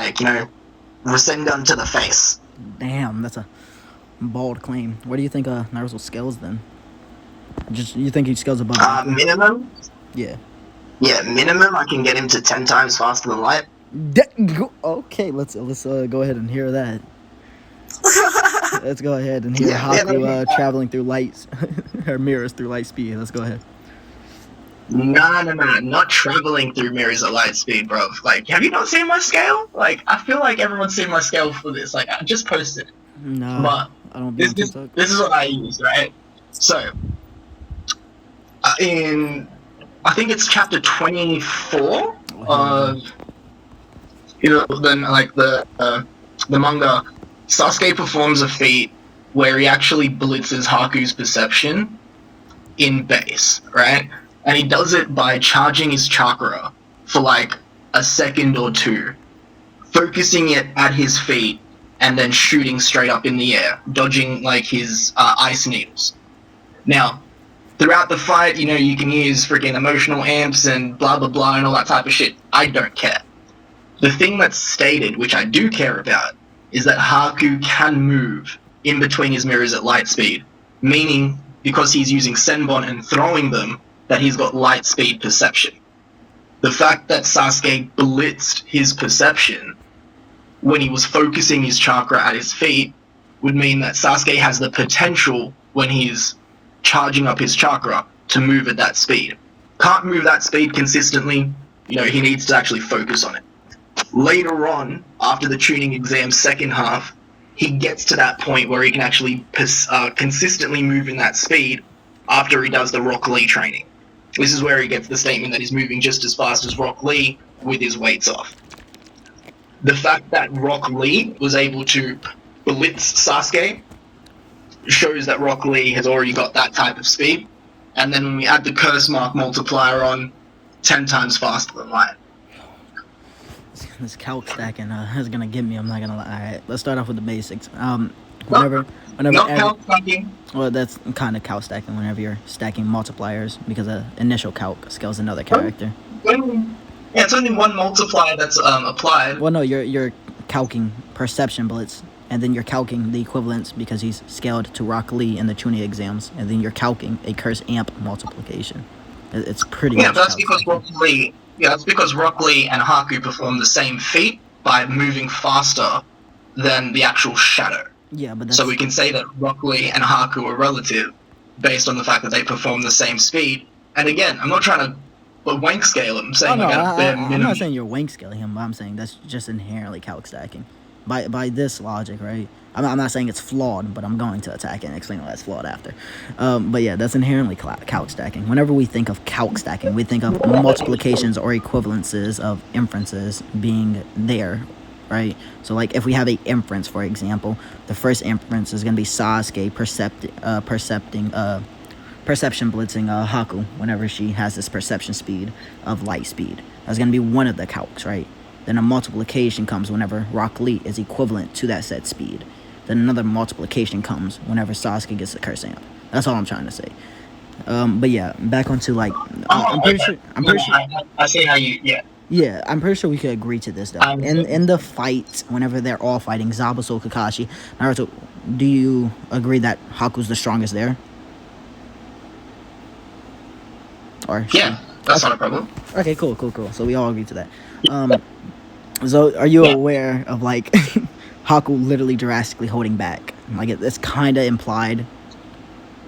like, Rasengan to the face. Damn, that's a bold claim. What do you think Naruto scales then? You think he scales above Haku? Minimum? Yeah. Yeah, minimum I can get him to 10 times faster than light. Okay, let's go ahead and hear that. Let's go ahead and hear Yeah, Haku traveling through lights, or mirrors through light speed. Let's go ahead. No, not traveling through mirrors at light speed, bro. Like, have you not seen my scale? Like, I feel like everyone's seen my scale for this. Like, I just posted it. No, but I don't be on TikTok. This is what I use, right? So, I think it's chapter 24 of, then like the manga, Sasuke performs a feat where he actually blitzes Haku's perception in base, right? And he does it by charging his chakra for like a second or two, focusing it at his feet, and then shooting straight up in the air, dodging like his ice needles. Now, throughout the fight, you can use freaking emotional amps and blah blah blah and all that type of shit. I don't care. The thing that's stated, which I do care about, is that Haku can move in between his mirrors at light speed, meaning because he's using Senbon and throwing them, that he's got light speed perception. The fact that Sasuke blitzed his perception when he was focusing his chakra at his feet would mean that Sasuke has the potential, when he's charging up his chakra, to move at that speed. Can't move that speed consistently, he needs to actually focus on it. Later on, after the tuning exam's second half, he gets to that point where he can actually consistently move in that speed after he does the Rock Lee training. This is where he gets the statement that he's moving just as fast as Rock Lee with his weights off. The fact that Rock Lee was able to blitz Sasuke shows that Rock Lee has already got that type of speed. And then when we add the curse mark multiplier on, 10 times faster than light. This calc stacking is gonna get me. I'm not gonna lie. All right, let's start off with the basics. Whenever calc stacking. Well, that's kind of calc stacking. Whenever you're stacking multipliers, because initial calc scales another character. Yeah, it's only one multiplier that's applied. Well, no, you're calcing perception blitz, and then you're calcing the equivalents because he's scaled to Rock Lee in the tuning exams, and then you're calcing a curse amp multiplication. It's pretty. Yeah, that's because Rock Lee. Yeah, that's because Rock Lee and Haku perform the same feat by moving faster than the actual shadow. Yeah, but that's... So we can say that Rock Lee and Haku are relative based on the fact that they perform the same speed. And again, I'm not trying to wank scale him. I'm saying I'm not saying you're wank scaling him, but I'm saying that's just inherently calc stacking. By this logic, right? I'm not saying it's flawed, but I'm going to attack it and explain why it's flawed after. But yeah, that's inherently calc stacking. Whenever we think of calc stacking, we think of multiplications or equivalences of inferences being there, right? So like if we have a inference, for example, the first inference is going to be Sasuke perception blitzing Haku whenever she has this perception speed of light speed. That's going to be one of the calcs, right? Then a multiplication comes whenever Rock Lee is equivalent to that set speed. Then another multiplication comes whenever Sasuke gets the curse amp. That's all I'm trying to say. But yeah, back onto like, I'm pretty sure. I see how you. Yeah. Yeah, I'm pretty sure we could agree to this though. In the fights, whenever they're all fighting Zabuto, Kakashi, Naruto, do you agree that Haku's the strongest there? Or yeah, that's not a problem. Okay, cool. So we all agree to that. So are you aware of like Haku literally drastically holding back? Like it's kind of implied.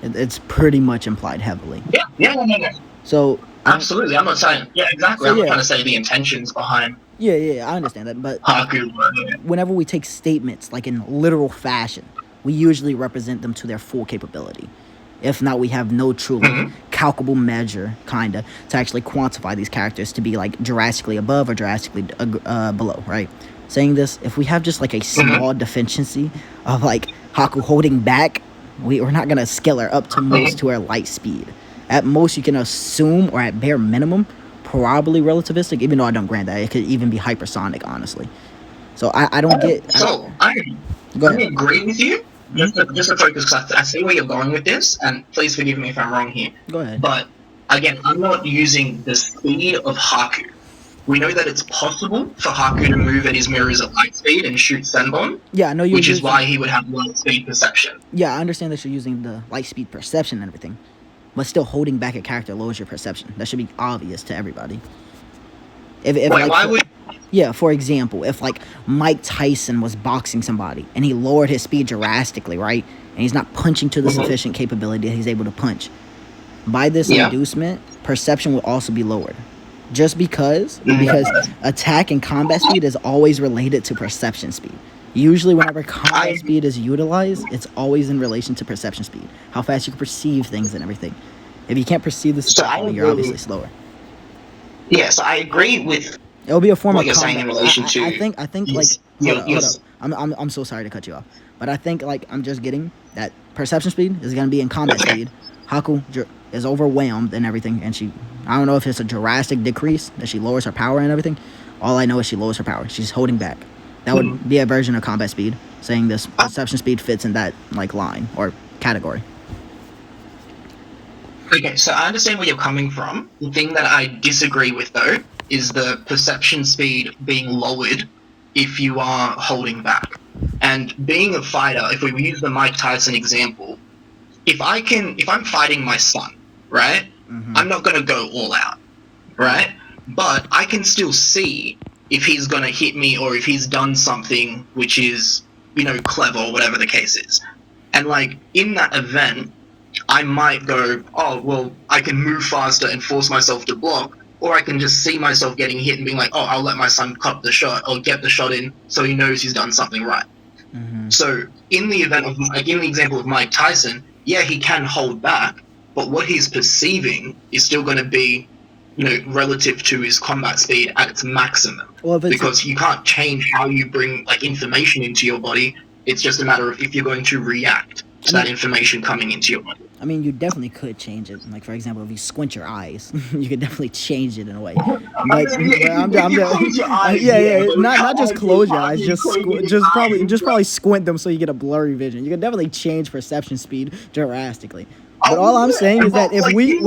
It's pretty much implied heavily. Yeah. So absolutely, I'm not saying. Yeah, exactly. So, I'm not trying to say the intentions behind. Yeah, I understand that. But Haku. Whenever we take statements like in literal fashion, we usually represent them to their full capability. If not, we have no truly calculable measure, kinda, to actually quantify these characters to be like drastically above or drastically below, right? Saying this, if we have just like a small deficiency of like Haku holding back, we're not gonna scale her up to most to her light speed. At most, you can assume, or at bare minimum, probably relativistic. Even though I don't grant that, it could even be hypersonic, honestly. So I don't get. I agree with you. Just to focus, because I see where you're going with this, and please forgive me if I'm wrong here. Go ahead. But again, I'm not using the speed of Haku we know that it's possible for Haku to move at his mirrors at light speed and shoot Senbon, Yeah, I know you're which is using, why he would have light speed perception. Yeah, I understand that you're using the light speed perception and everything, but still holding back a character lowers your perception. That should be obvious to everybody. If Wait, like, why would... Yeah, for example, if like Mike Tyson was boxing somebody and he lowered his speed drastically, right? And he's not punching to the sufficient capability that he's able to punch. By this inducement, perception will also be lowered. Just because attack and combat speed is always related to perception speed. Usually whenever combat speed is utilized, it's always in relation to perception speed. How fast you can perceive things and everything. If you can't perceive this, you're obviously slower. Yeah, so I agree with it'll be a form what of you're combat. saying in relation to... I think like hold up. I'm so sorry to cut you off, but I think like I'm just getting that perception speed is gonna be in combat speed. Haku is overwhelmed and everything, and I don't know if it's a drastic decrease that she lowers her power and everything. All I know is she lowers her power. She's holding back. That would be a version of combat speed, saying this perception speed fits in that like line or category. Okay, so I understand where you're coming from. The thing that I disagree with, though, is the perception speed being lowered if you are holding back. And being a fighter, if we use the Mike Tyson example, if I'm fighting my son, right, I'm not going to go all out, right? But I can still see if he's going to hit me or if he's done something which is, clever or whatever the case is. And, like, in that event, I might go, oh, well, I can move faster and force myself to block, or I can just see myself getting hit and being like, oh, I'll let my son cut the shot or get the shot in so he knows he's done something right. So in the event of, like in the example of Mike Tyson, yeah, he can hold back, but what he's perceiving is still going to be, relative to his combat speed at its maximum. Well, because you can't change how you bring like information into your body. It's just a matter of if you're going to react to that information coming into your body. I mean, you definitely could change it. Like, for example, if you squint your eyes, you could definitely change it in a way. But not just close your eyes, just probably squint them so you get a blurry vision. You can definitely change perception speed drastically. But all I'm saying is that if we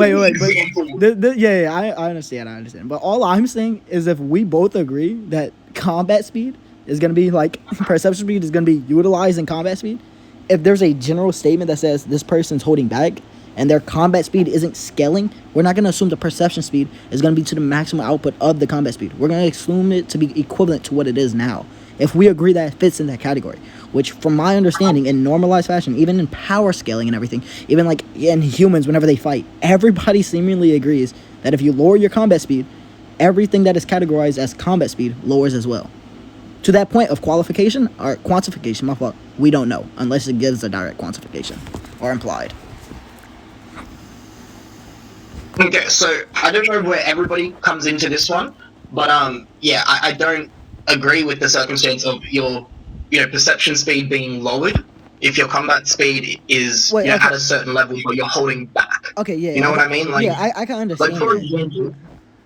I understand. But all I'm saying is if we both agree that combat speed is gonna be like perception speed is gonna be utilized in combat speed. If there's a general statement that says this person's holding back and their combat speed isn't scaling, we're not going to assume the perception speed is going to be to the maximum output of the combat speed. We're going to assume it to be equivalent to what it is now. If we agree that it fits in that category, which from my understanding in normalized fashion, even in power scaling and everything, even like in humans whenever they fight, everybody seemingly agrees that if you lower your combat speed, everything that is categorized as combat speed lowers as well. To that point of qualification or quantification, my fault, we don't know unless it gives a direct quantification or implied. Okay, so I don't know where everybody comes into this one, but I don't agree with the circumstance of your perception speed being lowered if your combat speed is at a certain level where you're holding back. Okay, yeah. You know what I mean? Like, yeah, I can understand.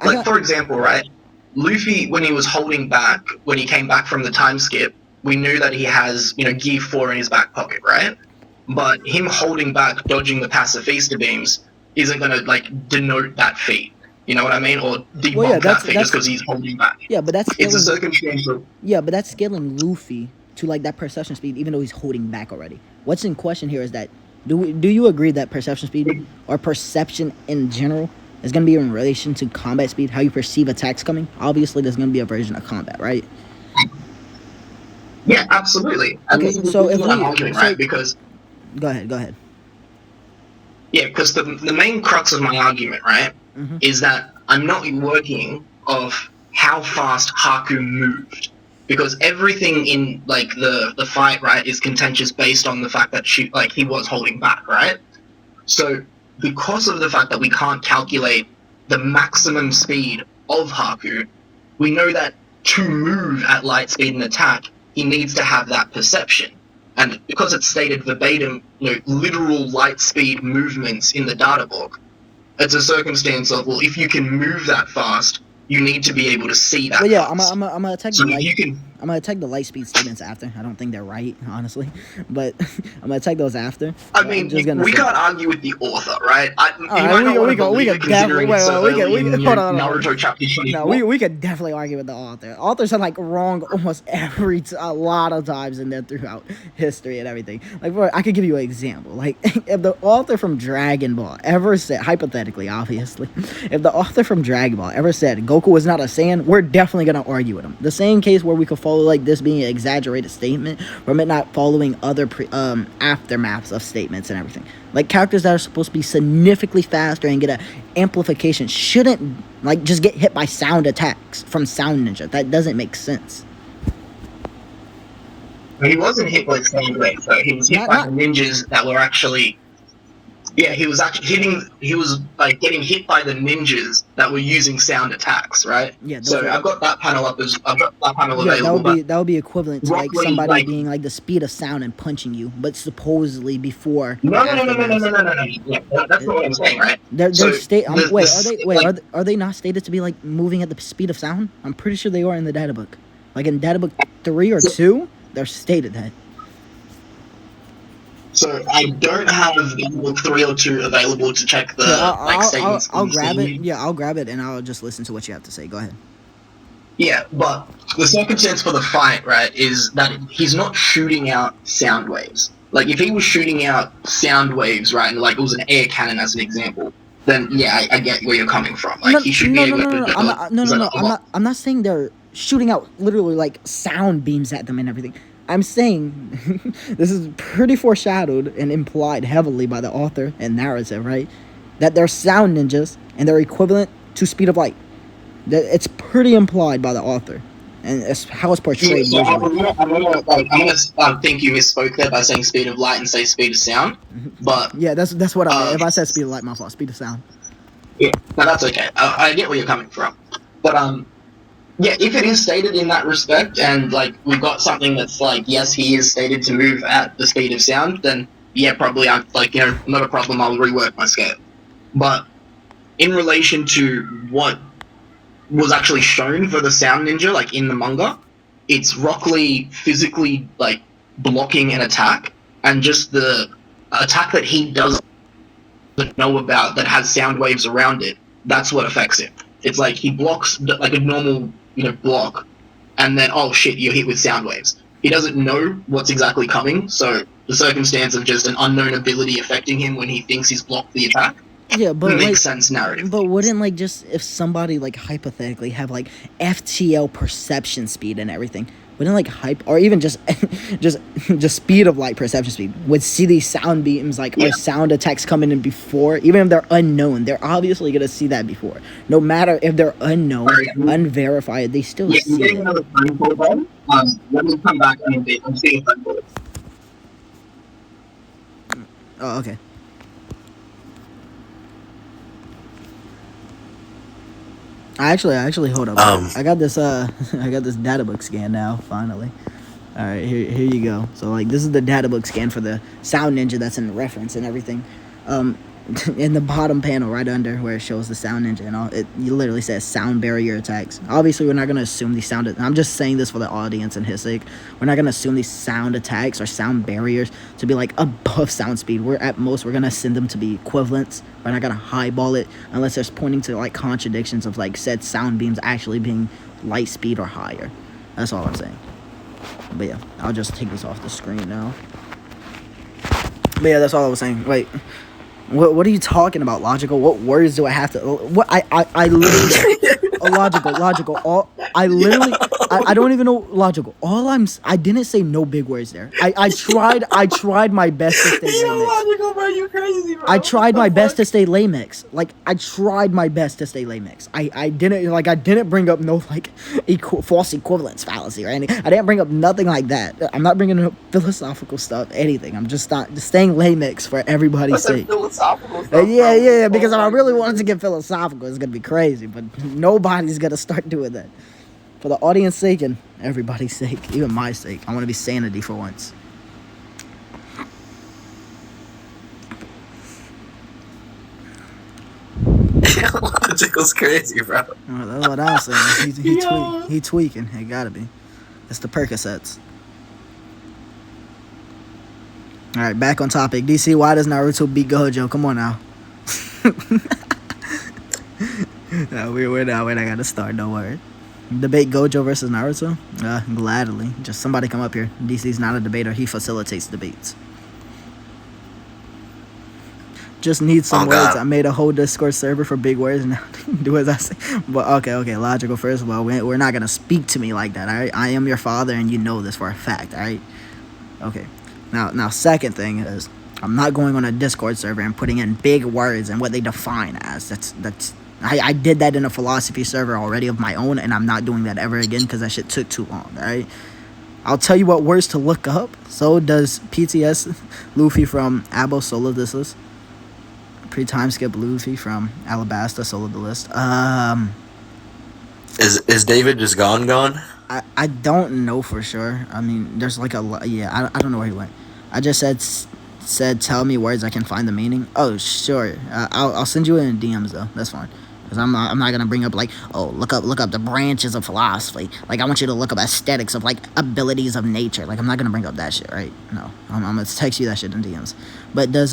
Like for example, right? Luffy, when he was holding back, when he came back from the time skip, we knew that he has, Gear 4 in his back pocket, right? But him holding back, dodging the pacifista beams, isn't going to, like, denote that feat. You know what I mean? Or debunk that feat just because he's holding back. Yeah, but that's it's a circumstance of... Yeah, but that's scaling Luffy to, like, that perception speed, even though he's holding back already. What's in question here is that, do you agree that perception speed, or perception in general, is going to be in relation to combat speed, how you perceive attacks coming? Obviously, there's going to be a version of combat, right? Yeah, absolutely. Okay, so if I'm arguing, right? Because... Go ahead. Yeah, because the main crux of my argument, right, is that I'm not working of how fast Haku moved. Because everything in, like, the fight, right, is contentious based on the fact that he was holding back, right? So... because of the fact that we can't calculate the maximum speed of Haku, we know that to move at light speed and attack, he needs to have that perception. And because it's stated verbatim, literal light speed movements in the data book, it's a circumstance of, well, if you can move that fast, you need to be able to see that. But yeah, I'm gonna attack gonna take the light speed statements after. I don't think they're right, honestly, but I'm gonna take those after. I mean, we can't argue with the author, right? You might not want to believe it considering it's so early in Naruto chapter 24. No, we could definitely argue with the author. Authors are like wrong almost a lot of times in there throughout history and everything. Like, I could give you an example. Like, if the author from Dragon Ball ever said, hypothetically, obviously, if the author from Dragon Ball ever said Goku was not a Saiyan, we're definitely gonna argue with him. The same case where we could follow like this being an exaggerated statement from it not following other aftermaths of statements and everything. Like, characters that are supposed to be significantly faster and get an amplification shouldn't like just get hit by sound attacks from Sound Ninja. That doesn't make sense. He wasn't hit by sound waves, though. He was hit by ninjas that were actually. Yeah, he was actually hitting. He was like getting hit by the ninjas that were using sound attacks, right? Yeah. So I've got that panel up as I've got that panel available. That would be equivalent to like somebody being like the speed of sound and punching you, but supposedly before. No. Yeah, that's not what I'm saying, right? Are they not stated to be like moving at the speed of sound? I'm pretty sure they are in the data book. Like in data book 3 or 2, they're stated that. So I don't have book 3 or 2 available to check the statements. I'll grab it. Yeah, I'll grab it and I'll just listen to what you have to say. Go ahead. Yeah, but the circumstance for the fight, right, is that he's not shooting out sound waves. Like, if he was shooting out sound waves, right, and like it was an air cannon as an example, then yeah, I get where you're coming from. Like, he should be able to. I'm not saying they're shooting out literally like sound beams at them and everything. I'm saying this is pretty foreshadowed and implied heavily by the author and narrative, right? That they're sound ninjas and they're equivalent to speed of light. That it's pretty implied by the author, and it's how it's portrayed. Yeah, so I'm gonna think you misspoke there by saying speed of light and say speed of sound. But yeah, that's what I meant. If I said speed of light, my fault. Speed of sound. Yeah, no, that's okay. I get where you're coming from, but yeah, if it is stated in that respect, and like we've got something that's like, yes, he is stated to move at the speed of sound, then yeah, probably I'm like, not a problem. I'll rework my scale. But in relation to what was actually shown for the Sound Ninja, like in the manga, it's Rock Lee physically like blocking an attack, and just the attack that he doesn't know about that has sound waves around it. That's what affects him. It's like he blocks like a normal block, and then oh shit, you're hit with sound waves. He doesn't know what's exactly coming, so the circumstance of just an unknown ability affecting him when he thinks he's blocked the attack. Yeah, but makes sense narrative. But wouldn't like just if somebody like hypothetically have like FTL perception speed and everything, wouldn't like or even just speed of light perception speed would see these sound beams or sound attacks coming in before, even if they're unknown, they're obviously gonna see that before. No matter if they're unknown, unverified, they still see I'm getting another phone call, Ben. Let me come back in a bit. I'm seeing a phone call. Oh, okay. I actually hold up. I got this data book scan now, finally. All right, here you go. So like this is the data book scan for the Sound Ninja that's in the reference and everything. In the bottom panel right under where it shows the Sound Ninja and all, it literally says sound barrier attacks. Obviously, we're not going to assume these I'm just saying this for the audience and his sake. We're not going to assume these sound attacks or sound barriers to be like above sound speed. We're going to send them to be equivalents. We're not going to highball it unless there's pointing to like contradictions of like said sound beams actually being light speed or higher. That's all I'm saying. But yeah, I'll just take this off the screen now. But yeah, that's all I was saying. Wait. What are you talking about? Logical? What words do I have to? What I literally logical. I don't even know logical. I didn't say no big words there. I tried my best to stay lame. Logical, bro, you crazy, bro. I tried my best to stay lame-mix. Like I tried my best to stay lame-mix. I didn't bring up no like false equivalence fallacy or anything. I didn't bring up nothing like that. I'm not bringing up philosophical stuff, anything. I'm just staying lame-mix for everybody's sake. Yeah, because if I really wanted to get philosophical, it's gonna be crazy. But nobody's gonna start doing that. For the audience's sake and everybody's sake, even my sake, I want to be sanity for once. Logical's crazy, bro. Oh, that's what I'm saying. He tweaking. It gotta be. It's the Percocets. All right, back on topic. DC, why does Naruto beat Gojo? Come on now. No, we're not gonna start. Don't worry. Debate Gojo versus Naruto? Gladly. Just somebody come up here. DC's not a debater. He facilitates debates. Just need some words. I made a whole Discord server for big words now. Do as I say. But okay. Logical first. Well, we're not gonna speak to me like that. All right. I am your father, and you know this for a fact. All right. Okay. Now, second thing is, I'm not going on a Discord server and putting in big words and what they define as. I did that in a philosophy server already of my own, and I'm not doing that ever again because that shit took too long. All right. I'll tell you what words to look up. So does PTS Luffy from Abo solo this list. Pre-time skip Luffy from Alabasta solo the list. Is David just gone? I don't know for sure. I mean, there's like I don't know where he went. I just said tell me words I can find the meaning. Oh sure. I'll send you in DMs though. That's fine. Because I'm not gonna bring up like, oh, look up the branches of philosophy. Like, I want you to look up aesthetics of like abilities of nature. Like, I'm not gonna bring up that shit, right? No, I'm gonna text you that shit in DMs. But does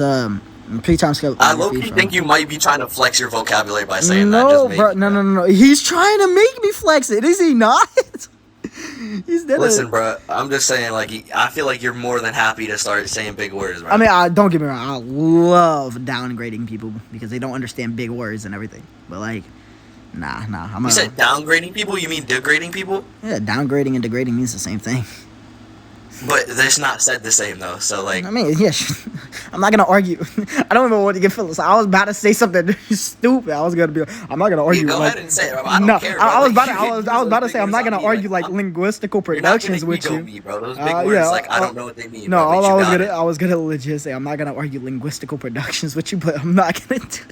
pre-time skip? I low-key think you might be trying to flex your vocabulary by saying that. No, bro, no. He's trying to make me flex it. Is he not? Listen, bro, I'm just saying, like, I feel like you're more than happy to start saying big words, bro. I mean, don't get me wrong. I love downgrading people because they don't understand big words and everything. But, like, nah. You said downgrading people? You mean degrading people? Yeah, downgrading and degrading means the same thing. But it's not said the same, though, so, like... I mean, yeah, I'm not gonna argue. I don't even want to get feelings. I was about to say something stupid. I was gonna be like, I'm not gonna argue. Go ahead and say it, bro. I don't care, bro. I was about to say, I'm not gonna argue, like, linguistical productions with you. Me, bro. Those big words, like, I don't know what they mean. No, bro, I was gonna legit say, I'm not gonna argue linguistical productions with you, but I'm not gonna do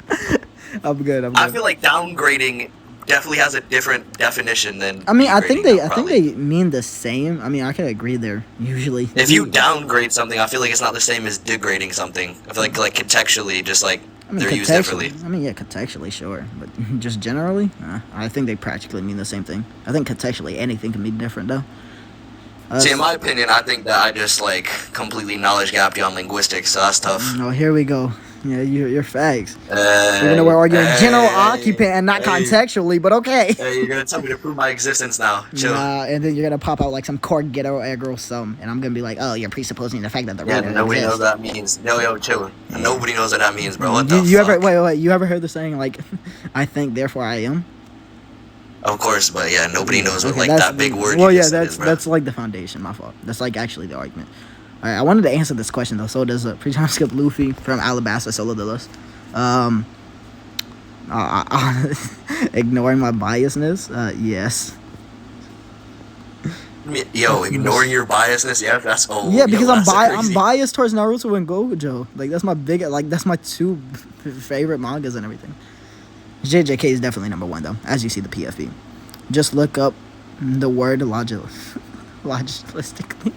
that. I'm good. I feel like downgrading definitely has a different definition than. I mean, I think they mean the same. I mean, I can agree there usually. If you downgrade something, I feel like it's not the same as degrading something. I feel like contextually, just like they're used differently. I mean, yeah, contextually, sure, but just generally, I think they practically mean the same thing. I think contextually anything can be different though. See, in my opinion, I think that I just like completely knowledge gapped you on linguistics, so that's tough. Oh, here we go. Yeah, you're facts. Even though we're arguing general occupant and not contextually, but okay. Hey, you're gonna tell me to prove my existence now. Chill. And then you're gonna pop out like some core ghetto aggro sum, and I'm gonna be like, oh, you're presupposing the fact that the reader nobody knows what that means. Yo, chill. Yeah. Nobody knows what that means, bro. What the fuck? Wait, you ever heard the saying like, I think, therefore I am? Of course, but yeah, nobody knows what like that big word. Well, yeah, that's like the foundation. My fault. That's like actually the argument. All right, I wanted to answer this question though. So does pre-time skip Luffy from Alabasta solo the list? Ignoring my biasness, yes. Yo, ignoring your biasness, yeah, that's old. Yeah, because I'm biased towards Naruto and Gojo. Like that's my two favorite mangas and everything. JJK is definitely number one though, as you see the PFE. Just look up the word logistically.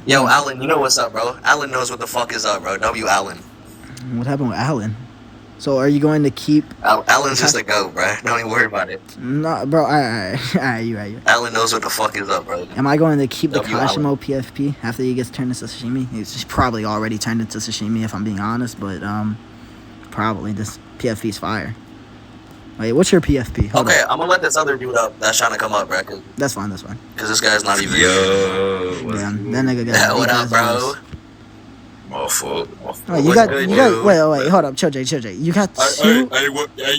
Yo, Alan, you know what's up, bro? Alan knows what the fuck is up, bro. W. Alan. What happened with Alan? So are you going to keep... Alan's just a goat, bro. Don't even worry about it. No, bro. Alright, you right. Alan knows what the fuck is up, bro. Am I going to keep the Kashimo PFP after he gets turned into sashimi? He's probably already turned into sashimi, if I'm being honest, but probably this PFP's fire. Wait, what's your PFP? Hold up. I'm gonna let this other dude up that's trying to come up, bro. That's fine. Because this guy's not even... Yo, that nigga got... What up, bro? My fault. Wait, you got... Wait, hold up. Chill, J. You got two...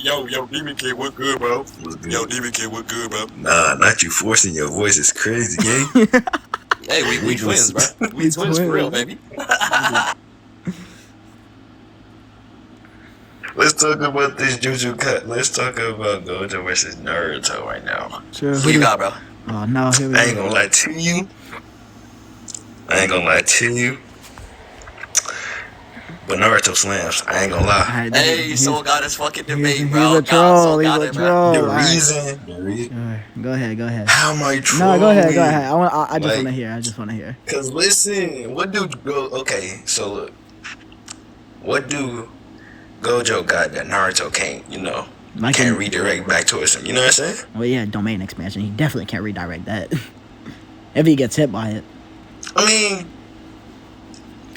Yo, Demon Kid, what good, bro? Yo, Demon Kid, what good, bro? Nah, not you forcing your voice is crazy, gang. Hey, we twins, bro. We twins for real, baby. Let's talk about this Juju cut. Let's talk about Gojo versus Naruto right now. Sure. Who you got, bro? Oh, no, here we go. I ain't gonna lie to you. But Naruto slams. I ain't gonna lie. Right, hey, Soul got his fucking debate, bro. He's a troll. The reason. Go ahead. How am I trolling? No, go ahead. I just want to hear. Cause listen, okay, so look. What do Gojo got that Naruto can't, can't redirect back towards him, you know what I'm saying? Well, yeah, domain expansion. He definitely can't redirect that. If he gets hit by it. I mean,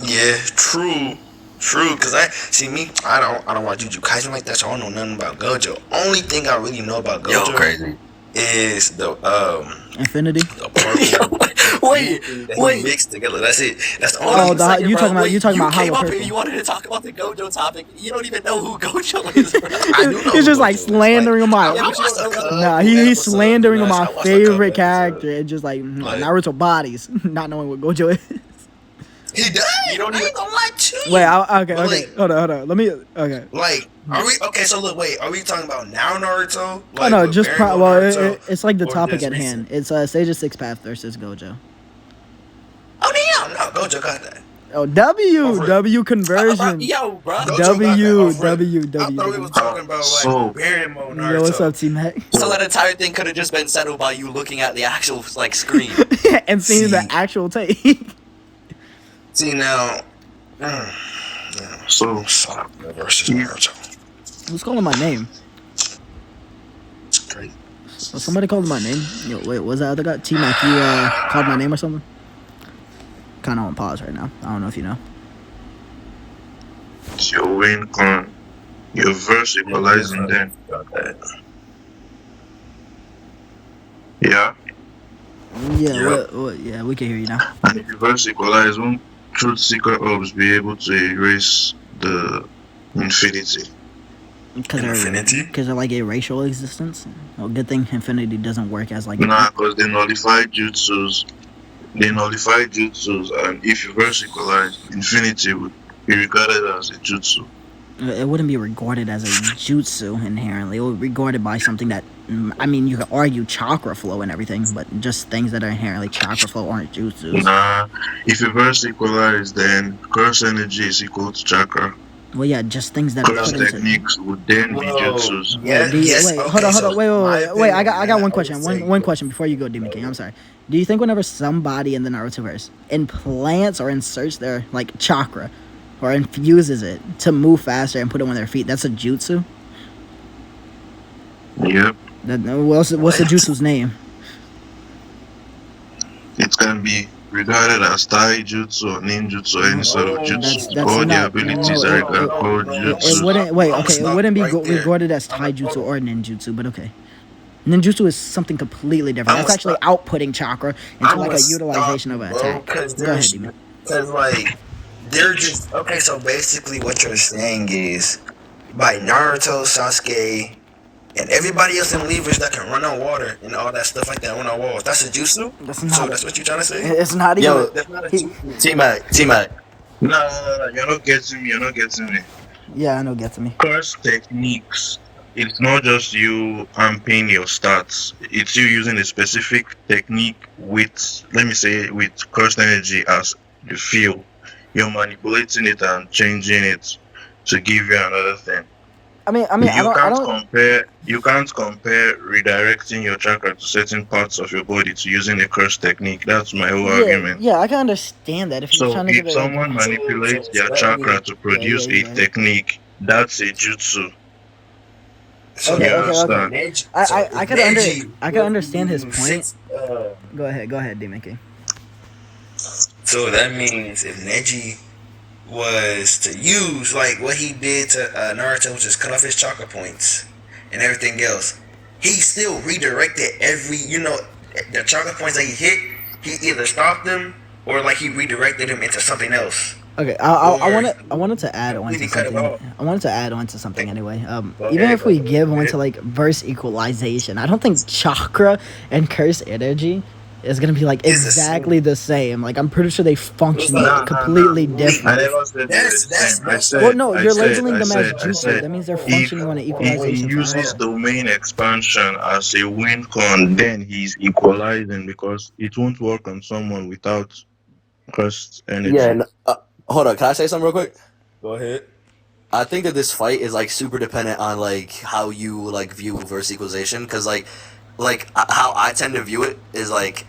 yeah, true. Cause I don't watch Jujutsu Kaisen like that, so I don't know nothing about Gojo. Only thing I really know about Gojo crazy. is the Infinity. the purple Wait. mixed together. That's it. That's the only. Oh, you talking about You came Hollow up Purple. here, you wanted to talk about the Gojo topic. You don't even know who Gojo is, bro. I do know He's just who like Gojo is. slandering him I out. watched a couple Nah, he's episodes, slandering him man. I my watched a couple favorite episodes. character and just like Naruto bodies, not knowing what Gojo is. He does. You don't I even- ain't gonna lie to you. Wait, okay. Like- Hold on. Let me. Okay. Like, are we okay? So look, wait. Are we talking about now Naruto? Oh Like, no, with just Baryon Naruto? it's like the or topic just at hand. recent? It's SO6P path versus Gojo. Oh damn! No, Gojo got that. Oh, W conversion. Yo, bro. Gojo got W. that. I thought we was talking about So- like Baryon mode Naruto. Yo, what's up, T-Mac? So that entire thing could have just been settled by you looking at the actual like screen. And seeing the See. actual take. See now. So Sakura versus Naruto. Who's calling my name? It's great. Oh, somebody called my name. Yo, wait, was that other guy? T-Mac, you called my name or something? Kind of on pause right now. I don't know if you know. It's your win con. Your verse equalizing then. Got that. Yeah. Yeah, Yep. yeah, we can hear you now. And if you verse equalize, won't truth seeker orbs be able to erase the infinity? Infinity? Because they're like a racial existence. Well, good thing infinity doesn't work as like. Nah, because they nullify jutsus. And if you verse equalize, infinity would be regarded as a jutsu. It wouldn't be regarded as a jutsu inherently. It would be regarded by something that, I mean, you could argue chakra flow and everything, but just things that are inherently chakra flow aren't jutsus. Nah, if you verse equalize, then curse energy is equal to chakra. Well, yeah, just things that are Curse put into. techniques would then be jutsus. Yeah, yes. Wait, Okay, hold on. so Wait. I got opinion, one I question. would say- One question before you go, Demon King. I'm sorry. Do you think whenever somebody in the Narutoverse implants or inserts their like chakra or infuses it to move faster and put it on their feet, that's a jutsu? Yep. What's the jutsu's name? It can be regarded as taijutsu or ninjutsu or any sort of jutsu. That's All the not- abilities no, are it- called It jutsu. wouldn't. Wait, okay. It Stop wouldn't be right there. regarded as taijutsu or ninjutsu, but okay. Ninjutsu is something completely different. That's actually outputting chakra into like a utilization of an attack. Go ahead, Demon. Because like they're just okay. So basically, what you're saying is by Naruto, Sasuke, and everybody else in Leverage that can run on water and all that stuff like that run on walls. That's a jutsu. That's So not. that's what you're trying to say. It's not even. Yo, That's not a he- jutsu. T-Mac. No, you're not getting me. Yeah, I know. Get to me. Curse techniques. It's not just you amping your stats. It's you using a specific technique with, let me say, with cursed energy as the feel. You're manipulating it and changing it to give you another thing. I mean, I don't. You can't compare redirecting your chakra to certain parts of your body to using a curse technique. That's my whole argument. Yeah, I can understand that if you're So trying to give if it. someone manipulates their chakra to produce yeah. a technique, that's a jutsu. So Okay, You okay. understand? I could understand his point. Go ahead, Demon King. So that means if Neji was to use like what he did to Naruto, which is cut off his chakra points and everything else, he still redirected the chakra points that he hit. He either stopped them or like he redirected them into something else. Okay, I wanted to add on to Completely cut it something. off. I wanted to add on to something anyway. Go Even ahead, if we go give ahead. one to like verse equalization, I don't think chakra and curse energy is gonna be like It's the exactly the same. Like I'm pretty sure they function Nah, completely I different. never said That's- the same. that's- I Well, said- no, I you're said- labeling I them said- as I jutsu. said, That means they're if functioning on an he equalization. uses domain expansion as a win con, then he's equalizing because it won't work on someone without cursed energy. Yeah, hold on. Can I say something real quick? Go ahead. I think that this fight is like super dependent on like how you like view verse equalization, because like how I tend to view it is like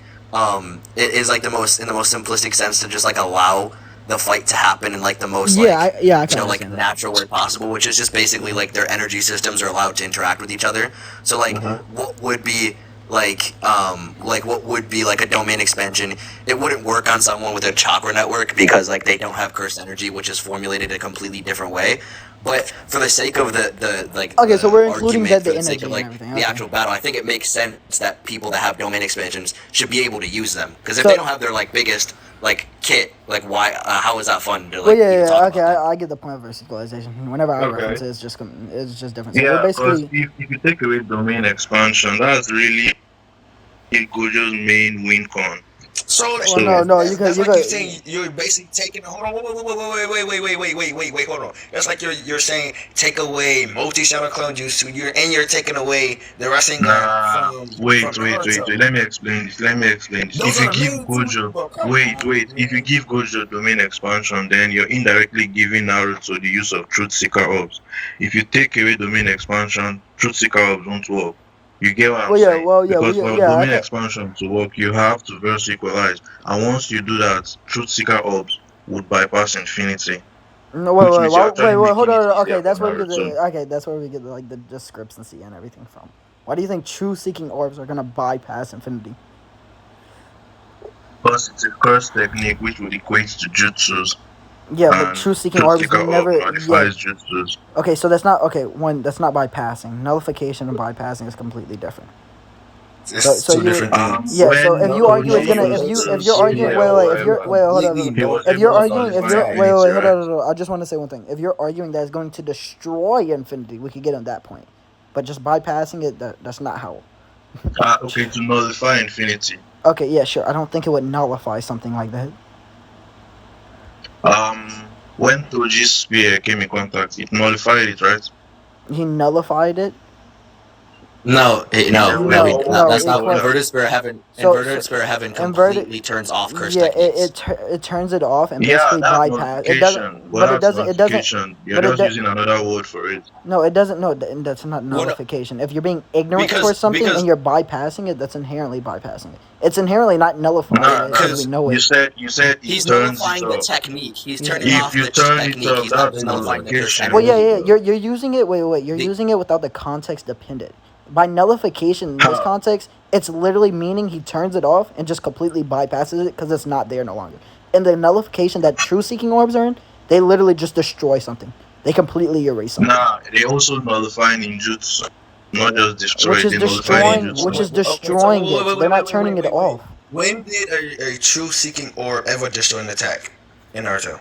it is like the most simplistic sense to just like allow the fight to happen in like the most like I you can know like understand that. natural way possible, which is just basically like their energy systems are allowed to interact with each other. So like what would be like what would be like a domain expansion, it wouldn't work on someone with a chakra network because like they don't have cursed energy, which is formulated a completely different way. But for the sake of the like Okay, so the we're including argument, the for the sake energy of and like everything. the Okay. actual battle, I think it makes sense that people that have domain expansions should be able to use them. Because if So- they don't have their like biggest like kit, like why? How is that fun to like Well, yeah, even yeah, talk okay, about that? I get the point of verticalization. Whenever I Okay. reference it, it's just different. So we're Yeah, because basically if you take away domain expansion, that's really Gojo's main win con. So Well, no, you that's could like you're saying you're basically taking. Hold on, wait. Hold on. That's like you're saying take away multi-shadow clone jutsu. You're taking away the Rasengan Nah, from wait. Naruto. Let me explain this. Those If you are the give main two. Gojo, Bro, come wait. on, If you man. give Gojo domain expansion, then you're indirectly giving Naruto the use of Truth Seeker orbs. If you take away domain expansion, Truth Seeker orbs won't work. You get what I'm saying? Because for domain expansion to work, you have to verse equalize. And once you do that, Truth Seeker orbs would bypass infinity. no, Which means you're actually hold making it on. easier Okay, for that's where we get Naruto. that's where we get like the discrepancy and everything from. Why do you think true seeking orbs are gonna bypass infinity? Plus, it's a curse technique which would equate to jutsus, Yeah, but and true seeking Truth orbs Seeker orb never. Yeah. nullifies jutsus. Okay, so that's not okay. One, that's not bypassing. Nullification and bypassing is completely different. It's So two you different things. Yeah, so When if you argue it's Koji gonna used if to you're see arguing them or if you're whatever, hold on, Completely he was if you're able to arguing if nullify you're infinity, hold right? on, I just want to say one thing. If you're arguing that it's going to destroy infinity, we could get on that point. But just bypassing it, that's not how. Okay, to nullify infinity. Okay, yeah, sure. I don't think it would nullify something like that. When Toji's spear came in contact, it nullified it, right? He nullified it. No, No, What that's it not else? inverted spirit heaven inverted. completely turns off curse Yeah, techniques. it turns it off and Yeah, basically that's bypass. It doesn't, nullification. But but that's it doesn't. nullification. You're But it just does. using another word for it. No, it doesn't. No, that's not Well, no, nullification. If you're being ignorant because towards something because and you're bypassing it, that's inherently bypassing it. It's inherently not nullifying Nah, it nah. as we know You it. said it he's turns it nullifying the off. technique. He's He's- turning If off you the turn it technique. off, He's not that's nullifying the curse nullification. Well, energy. yeah. You're using it. Wait. You're The- using it without the context dependent. By nullification in this How? context, it's literally meaning he turns it off and just completely bypasses it because it's not there no longer. And the nullification that true seeking orbs are in, they literally just destroy something. They completely erase something. Nah, they also nullify ninjutsu. Not just destroy Which it, is they nullify ninjutsu. destroying it. They're not turning it off. When did a true seeking orb ever destroy an attack in Naruto?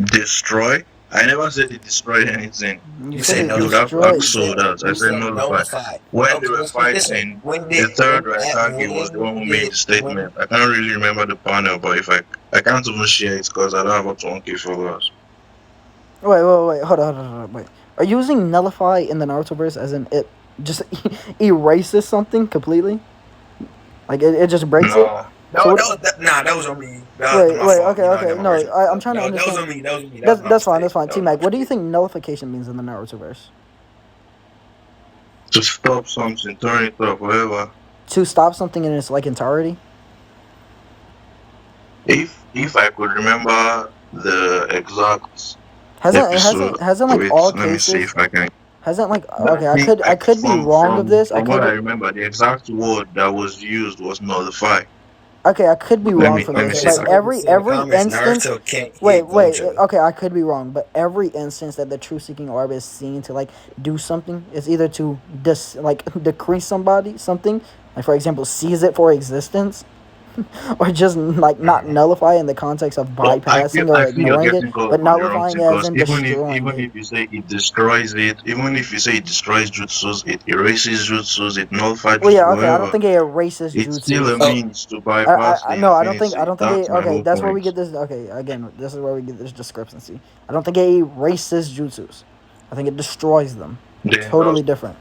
Destroy? I never said it destroyed anything. You You said said it You would have to destroyed. ask Soul that. I said nullify. nullify. When they Okay, were let's put it this way. fighting, When the did third when, Raikage was the one who made the when statement. I can't really remember the panel, but if I can't even share it because I don't have up to 1K followers. Wait. Hold on. Wait. Are you using nullify in the Naruto verse as in it just erases something completely? Like it just breaks it? No. So that was on me. That was my fault. You know, I got my No, version. I'm trying to That was understand. on me. That was on me. That That's was my that's fine. mistake. That's fine. That T was my Mac, what do you mistake. think nullification means in the Naruto verse? To stop something, turn it off, whatever. To stop something in its like entirety? If I could remember the exact Hasn't like wait, all let me see cases if I can. hasn't like But okay, I could be wrong of this. From what I remember, the exact word that was used was nullify. I could be Let wrong me- from let me this, see but if I can see in the comments, instance. Naruto can't hit Wait, Gojo. okay, I could be wrong, but every instance that the true seeking orb is seen to like do something is either to decrease something, like for example, seize it for existence, or just like not nullify in the context of bypassing or I feel you're ignoring it, getting caught but up on the wrong nullifying thing it as because in even destroying it. if you say it destroys it, even if you say it destroys jutsus, it erases jutsus, it nullifies Well, jutsus, yeah, okay. I don't whatever. think it erases It's still a jutsus. Oh, means to bypass the No, infinity. I don't think That's it. my Okay, whole that's where we point. get this. Okay, again, this is where we get this discrepancy. I don't think it erases jutsus. I think it destroys them. Then Totally that's different.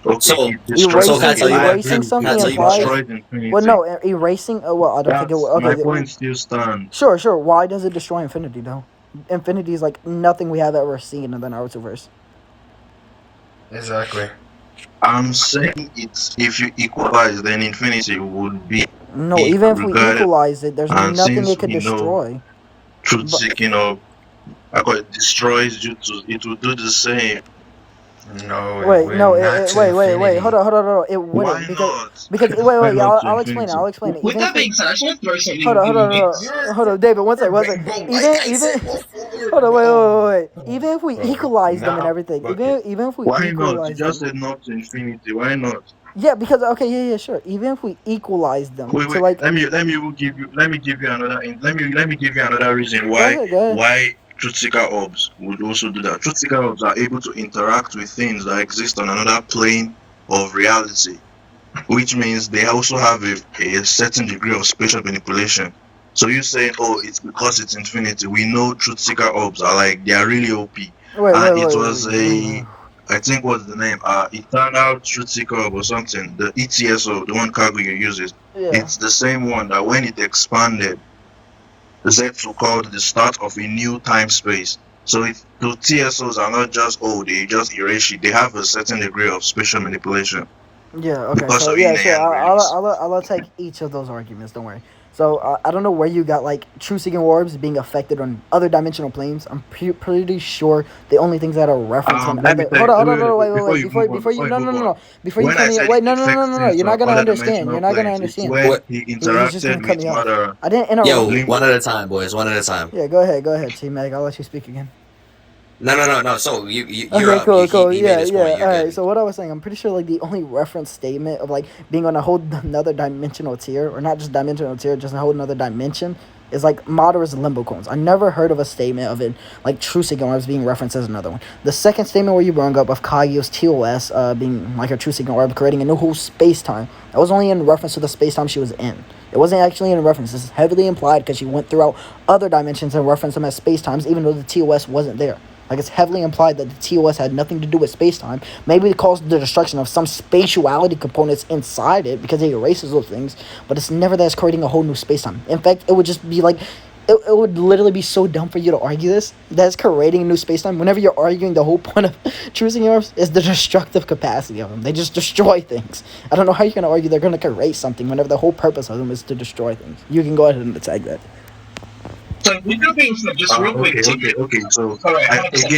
okay. so It destroys. can I tell you I what? agree Erasing with something you. Can I tell It you what? implies. destroys infinity. Well, no, erasing. Well, I don't think it. That's Okay, my point. Still stands. Sure. Why does it destroy infinity though? Infinity is like nothing we have ever seen in the Naruto verse. Exactly. I'm saying it's if you equalize, then infinity would be No, even if we regarded. equalize it, there's And nothing since it could we know destroy. truth But- seeking of, I call it destroys jutsu, it will do the same. No, Wait, no, not to wait, infinity. hold on. It wouldn't Why not? because Why wait, not to I'll explain it. infinity? With Even if that we being said, I just want to throw something hold on, in the mix. hold on, David, one second. Bro, like Even I said hold before, on, bro. wait. Even if we Bro, equalize them and nah, everything, fuck it. even if we Why not? You equalize just them, said not to infinity. Why not? yeah, because okay, yeah, sure. Even if we equalize them Wait, to wait. like, Let me give you another. Let me give you another reason go ahead. why truth seeker orbs would also do that. Truth seeker orbs are able to interact with things that exist on another plane of reality, which means they also have a certain degree of spatial manipulation. So you saying, oh, it's because it's infinity. We know truth seeker orbs are like they are really OP, and it was Wait. I think what's the name? Eternal Truth Seeker Orb or something. The ETSO, the one cargo you uses. Yeah. It's the same one that when it expanded, Zetsu called the start of a new time space. So the TSOs are not just they just erase it. They have a certain degree of spatial manipulation Yeah. Okay. because So of yeah, yin and sure. yang release. I'll take each of those arguments. Don't worry. So I don't know where you got like true seeking orbs being affected on other dimensional planes. I'm pretty sure the only things that are referenced on Let me other. tell you, Wait. before Before you you move on, before you when tell I me said wait it affects no. things You're not on gonna other understand. dimensional planes, it's when Wait, he He's just gonna interacted cut with me off. Madara. I didn't interrupt. yo, Limbo. one at a time, boys. One at a time. Yeah. Go ahead, T Mag. I'll let you speak again. No. So you're Okay, up. cool. He made his point. Yeah. You're All right. good. So what I was saying, I'm pretty sure like the only reference statement of like being on a whole another dimensional tier, or not just dimensional tier, just a whole another dimension, is like Madara's limbo cones. I never heard of a statement of it like true Sigma orbs being referenced as another one. The second statement where you brought up of Kaguya's TOS being like a true Sigma orb, creating a new whole space time. That was only in reference to the space time she was in. It wasn't actually in reference. This is heavily implied because she went throughout other dimensions and referenced them as space times, even though the TOS wasn't there. Like, it's heavily implied that the TOS had nothing to do with space-time. Maybe it caused the destruction of some spatiality components inside it because it erases those things, but it's never that it's creating a whole new space-time. In fact, it would just be like, it would literally be so dumb for you to argue this, that it's creating a new space-time, whenever you're arguing the whole point of choosing yours is the destructive capacity of them. They just destroy things. I don't know how you're going to argue they're going to create something whenever the whole purpose of them is to destroy things. You can go ahead and attack that. So with that being said, just real quick, Okay. So Sorry,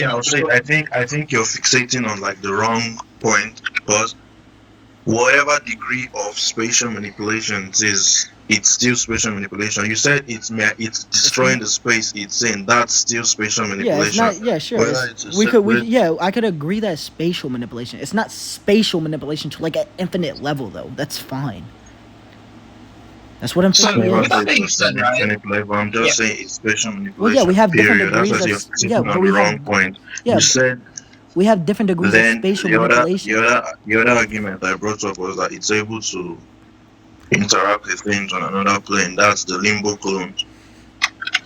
I'll say I think you're fixating on like the wrong point because whatever degree of spatial manipulation it is, it's still spatial manipulation. You said it's destroying the space it's in. That's still spatial Yeah, it's manipulation. not. Yeah, sure. Whether it's a separate, Yeah, I could agree that it's spatial manipulation. It's not spatial manipulation to like an infinite level, though. That's fine. That's what I'm So saying. with that being said, right? I'm just saying it's spatial manipulation. Well, yeah, we have different period. That's degrees why of you're fixating but on we the wrong have point. yeah, You said we have different degrees of then spatial the manipulation. the other argument I brought up was that it's able to interact with things on another plane. That's the limbo clones.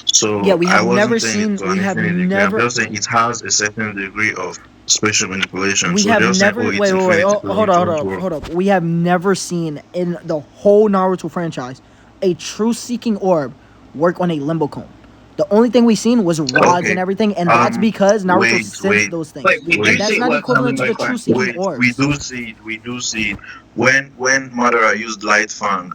So Yeah, we I have never wasn't saying it seen. to We an have infinite degree. I'm never. just saying it has a certain degree of spatial manipulation. We So have just saying, never. oh, it's Wait. infinity Oh, clone, it won't work. hold up. We have never seen in the whole Naruto franchise a true seeking orb work on a limbo cone. The only thing we've seen was rods Okay. and everything, and that's because Naruto sensed those things. Wait, we do But wait, that's see not what equivalent to Limbo the true Clan. seeking wait. We orbs. do see it. We do see it. When Madara used Light Fang,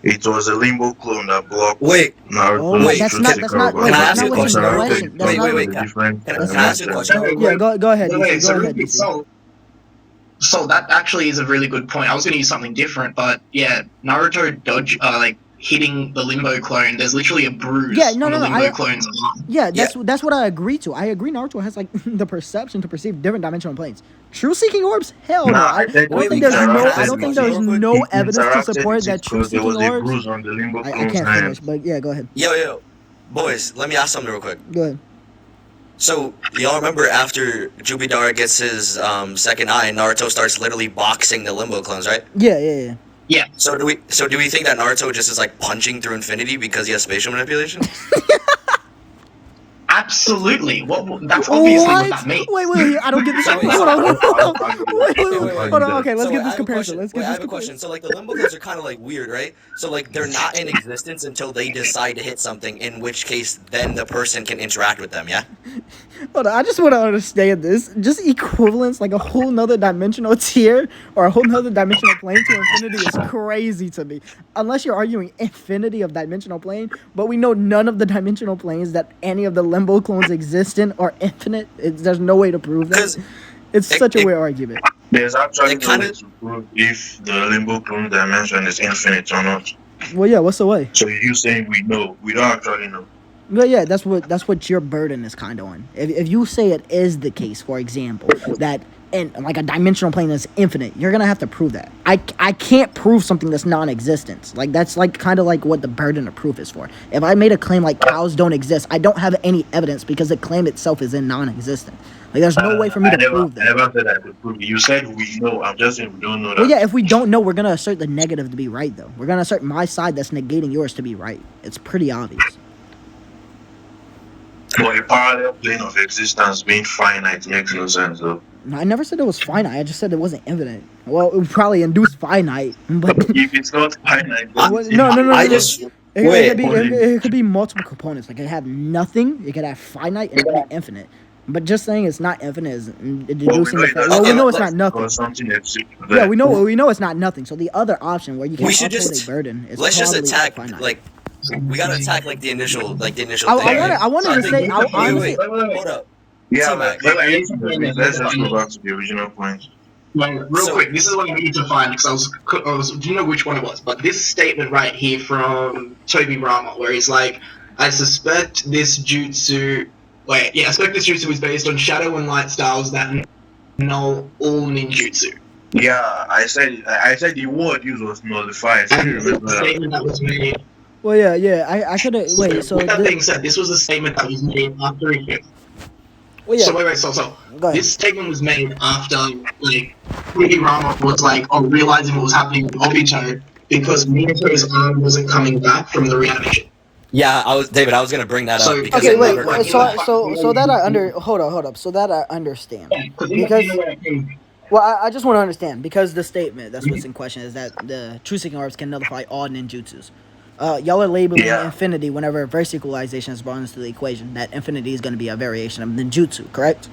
it was a limbo clone that blocked Wait, Oh my, Naruto's wait. that's truth not. seeker, but Can I That's ask you not a what's in question real quick? question. interacted That's Wait, not. wait. with a different Can I ask you a question? Yeah, go ahead, Wait, DC. Go so real ahead, quick, DC. so that actually is a really good point. I was going to use something different, but yeah, Naruto dodge like hitting the Limbo clone. There's literally a bruise Yeah, on the Limbo I clone's arm. yeah, Yeah. that's what I agree to. I agree. Naruto has like the perception to perceive different dimensional planes. True seeking orbs? Hell no. Nah, I said I don't Wait, think can I I ask a don't think question there's real quick? no he evidence to interacted support with it that true because there seeking was a orbs. bruise on the limbo I clone's can't finish, hand. but yeah, go ahead. Yo, boys, let me ask something real quick. Go ahead. So y'all remember after Jubidara gets his second eye, Naruto starts literally boxing the Limbo clones, right? Yeah. So do we think that Naruto just is like punching through infinity because he has spatial manipulation? Absolutely. That's obviously what that means. Wait. I don't get this. So wait, Hold on. wait. Hold on. Okay, let's So get I this have a comparison. question. Let's Wait, get I this have a question. comparison. So like the Limbo clones are kind of like weird, right? So like they're not in existence until they decide to hit something, in which case then the person can interact with them, yeah? Hold on, I just want to understand this. Just equivalence, like a whole nother dimensional tier or a whole nother dimensional plane to infinity is crazy to me. Unless you're arguing infinity of dimensional plane, but we know none of the dimensional planes that any of the Limbo clones exist in are infinite. There's no way to prove that. It's such a weird argument. There's actually It no kinda- way to prove if the limbo clone dimension is infinite or not. Well, yeah. What's the way? So you saying we know? We don't actually know. Well, yeah. That's what your burden is kind of on. If you say it is the case, for example, that in like a dimensional plane that's infinite, you're gonna have to prove that. I can't prove something that's non-existent. Like that's like kind of like what the burden of proof is for. If I made a claim like cows don't exist, I don't have any evidence because the claim itself is in non-existent. Like there's no way for me to prove that. I never said I could prove it. You said we know. I'm just saying we don't know that. Well, yeah, if we don't know, we're going to assert the negative to be right, though. We're going to assert my side that's negating yours to be right. It's pretty obvious. But a parallel plane of existence being finite makes no sense, though. No, I never said it was finite. I just said it wasn't infinite. Well, it would probably induce finite, but... If it's not finite, Well, no. I just It could be multiple components. Like, it could have nothing, it could have finite, and it could be infinite. But just saying it's not infinite is deducing the fact. Well, we know it's not nothing. Or something that's Yeah, we know it's not nothing. So the other option where you can We should uphold just- a burden is let's just probably attack finite. like we gotta attack like the initial thing. I wanted to say. Wait, hold up. Yeah, T-Mac. let's just go back to the original point. Real quick, this is what I need to find because I was do you know which one it was? But this statement right here from Toby Rama, where he's like, I suspect this jutsu. I suspect this jutsu is based on shadow and light styles that null all ninjutsu. Yeah, I said the word used was nullified. I And this remember is a that. statement that was made. Well, yeah. I could have. Wait. So. With that being said, this was a statement that was made after he. Well, yeah. So wait. So Go ahead. this statement was made after Toby Rama was realizing what was happening with Obito because Minato's arm wasn't coming back from the reanimation. Yeah, I was gonna bring that So- up because Okay, it wait. never- So that I hold up. So that I understand. Because I just want to understand because the statement that's what's in question is that the true seeking orbs can nullify all ninjutsus. Y'all are labeling infinity whenever reverse equalization is brought into the equation. That infinity is going to be a variation of ninjutsu, correct?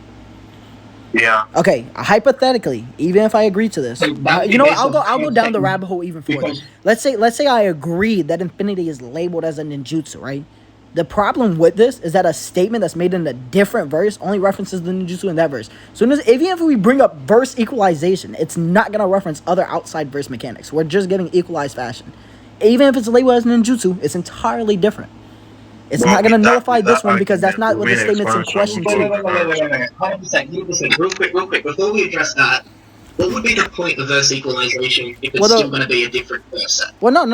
Yeah. Okay, hypothetically, even if I agree to this, you know what? I'll go down the rabbit hole even further. Let's say I agree that infinity is labeled as a ninjutsu, right? The problem with this is that a statement that's made in a different verse only references the ninjutsu in that verse. So even if we bring up verse equalization, it's not gonna reference other outside verse mechanics. We're just getting equalized fashion. Even if it's labeled as ninjutsu, it's entirely different. It's not gonna nullify this one because that's not what the statement's in question Wait, to. 100%. Real quick. Before we address that, what would be the point of verse equalization if it's Well, still going to be a different verse set? Well, no.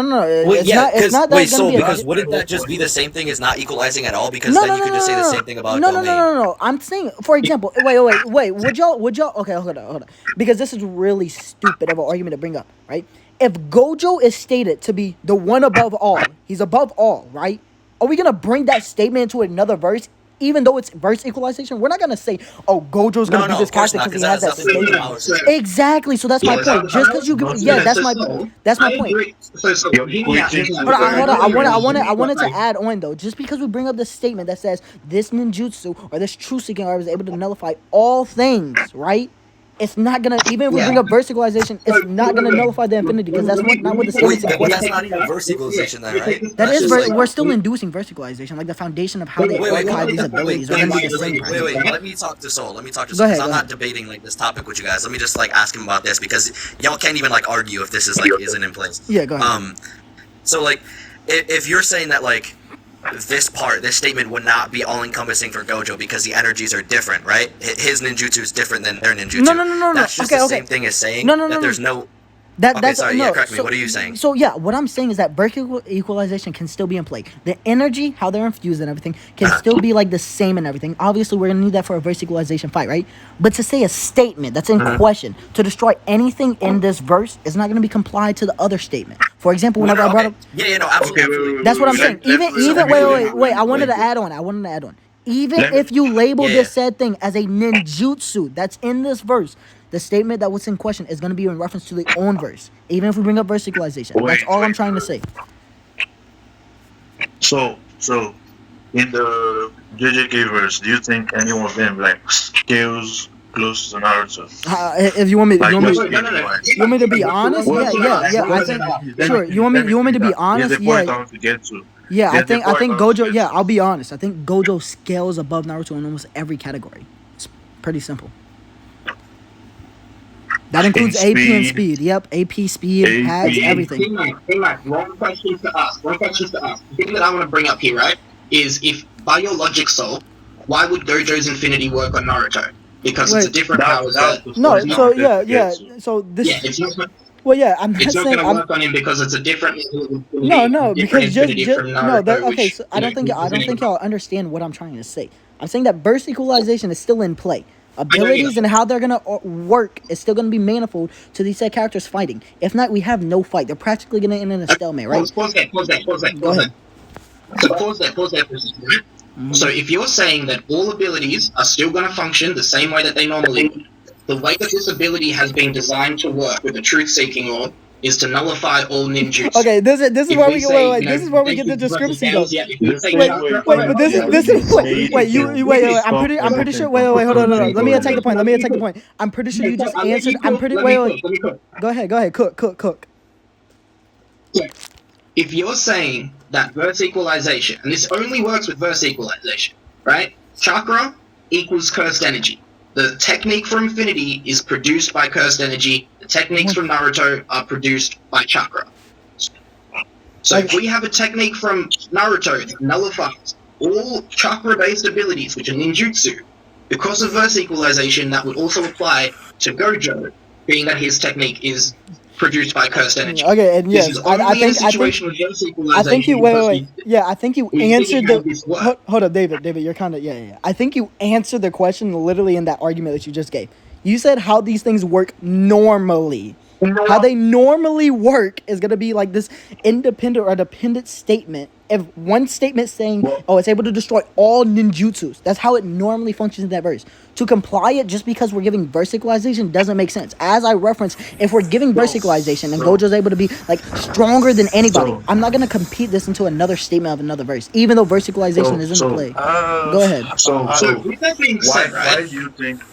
Wait, It's not that wait, it's so gonna be because a, wouldn't that just be the same thing as not equalizing at all? Because then you could just say the same thing about domain. No. I'm saying, for example, wait. Would y'all? Okay, hold on. Because this is really stupid of an argument to bring up, right? If Gojo is stated to be the one above all, he's above all, right? Are we gonna bring that statement into another verse, even though it's verse equalization? We're not gonna say, "Oh, Gojo's gonna be this character because he has that statement." Exactly. So that's my point. Just because you, that's my point. That's my point. Hold on. I wanted to add on though. Just because we bring up this statement that says this ninjutsu or this true seeking art is able to nullify all things, right? It's not gonna, even if we bring up verse equalization, it's not gonna nullify the infinity because that's not what the statement's in Wait, question. that's not even verse equalization then, right? That That's is, just like- we're still inducing verse equalization. Like the foundation of how they apply these abilities are gonna be the same. Wait, let me talk to Soul. Go Because ahead, I'm go not ahead. debating like this topic with you guys. Let me just like ask him about this because y'all can't even like argue if this is like isn't in place. Yeah, go ahead. So like, if you're saying that like this statement would not be all encompassing for Gojo because the energies are different, right? His ninjutsu is different than their ninjutsu. No. That's just the same thing as saying that there's no. That's sorry, no, yeah, correct me. so- What are you saying? So yeah, what I'm saying is that verse equalization can still be in play. The energy, how they're infused and everything, can still be like the same and everything. Obviously, we're gonna need that for a verse equalization fight, right? But to say a statement that's in question to destroy anything in this verse is not gonna be complied to the other statement. For example, whenever I brought up, Yeah, no, absolutely. that's what I'm saying. Even wait. I wanted to add on. Even if you label this said thing as a ninjutsu that's in this verse, the statement that was in question is going to be in reference to the own verse, even if we bring up verse equalization. That's all I'm trying to say. So in the JJK verse, do you think any one of them like scales close to Naruto? If you want me, Like, you want me, No. you want me to be honest? Yeah. I think sure. You want me to be honest? Here's the point I Yeah. want to get to. Yeah, I Here's the think point want to Gojo. get Yeah, to. I'll be honest. I think Gojo scales above Naruto in almost every category. It's pretty simple. That includes And AP and speed. speed. Yep, AP, speed, AP. pads, everything. Hey, Mike, one question to ask. The thing that I want to bring up here, right, is if by your logic, Soul, why would Gojo's Infinity work on Naruto? Because it's a Wait, different power That's set. the no. point I So wanted yeah, to get yeah. to. So this. Yeah, it's not. Well, yeah. I'm not It's not saying going to I'm. work on him because it's a different level of No, Infinity, no, different because just Infinity just from no. That Naruto, okay. which So I don't think y'all understand what I'm trying to say. I'm saying that burst equalization is still in play. I know you Abilities and how they're gonna work is still gonna be manifold to these said characters fighting. If not, we have no fight. They're practically gonna end in a stalemate, right? Pause there. Go ahead. So pause there for a second, right? So if you're saying that all abilities are still going to function the same way that they normally would, the way that this ability has been designed to work with the truth-seeking orb is to nullify all ninjutsu. Okay, this is If where we we say, wait. you know, This is where we get the Genki versus discrepancy though. Tails, yeah, if we The say Wait, chakra, wait, but this is wait. Maybe I'm pretty sure. Wait, hold on. Let me attack the point. I'm pretty sure you just answered. Wait. Let me cook. Go ahead. Cook. If you're saying that verse equalization, and this only works with verse equalization, right? Chakra equals cursed energy. The technique for Infinity is produced by cursed energy. The techniques from Naruto are produced by chakra. So if we have a technique from Naruto that nullifies all chakra-based abilities, which are ninjutsu, because of verse equalization, that would also apply to Gojo, being that his technique is produced by cursed energy. Okay, and yes, This is only in a situation with verse equalization. I think you wait. Yeah, I think you we answered figured out this the. work. Hold up, David. You're kind of yeah. I think you answered the question literally in that argument that you just gave. You said how these things work normally. How they normally work is gonna be like this independent or dependent statement. If one statement saying, "Oh, it's able to destroy all ninjutsus," that's how it normally functions in that verse. To comply it just because we're giving verse equalization doesn't make sense. As I referenced, if we're giving verse equalization and Gojo's able to be like stronger than anybody, I'm not gonna compete this into another statement of another verse, even though verse equalization is in play. Go ahead. So with that being said,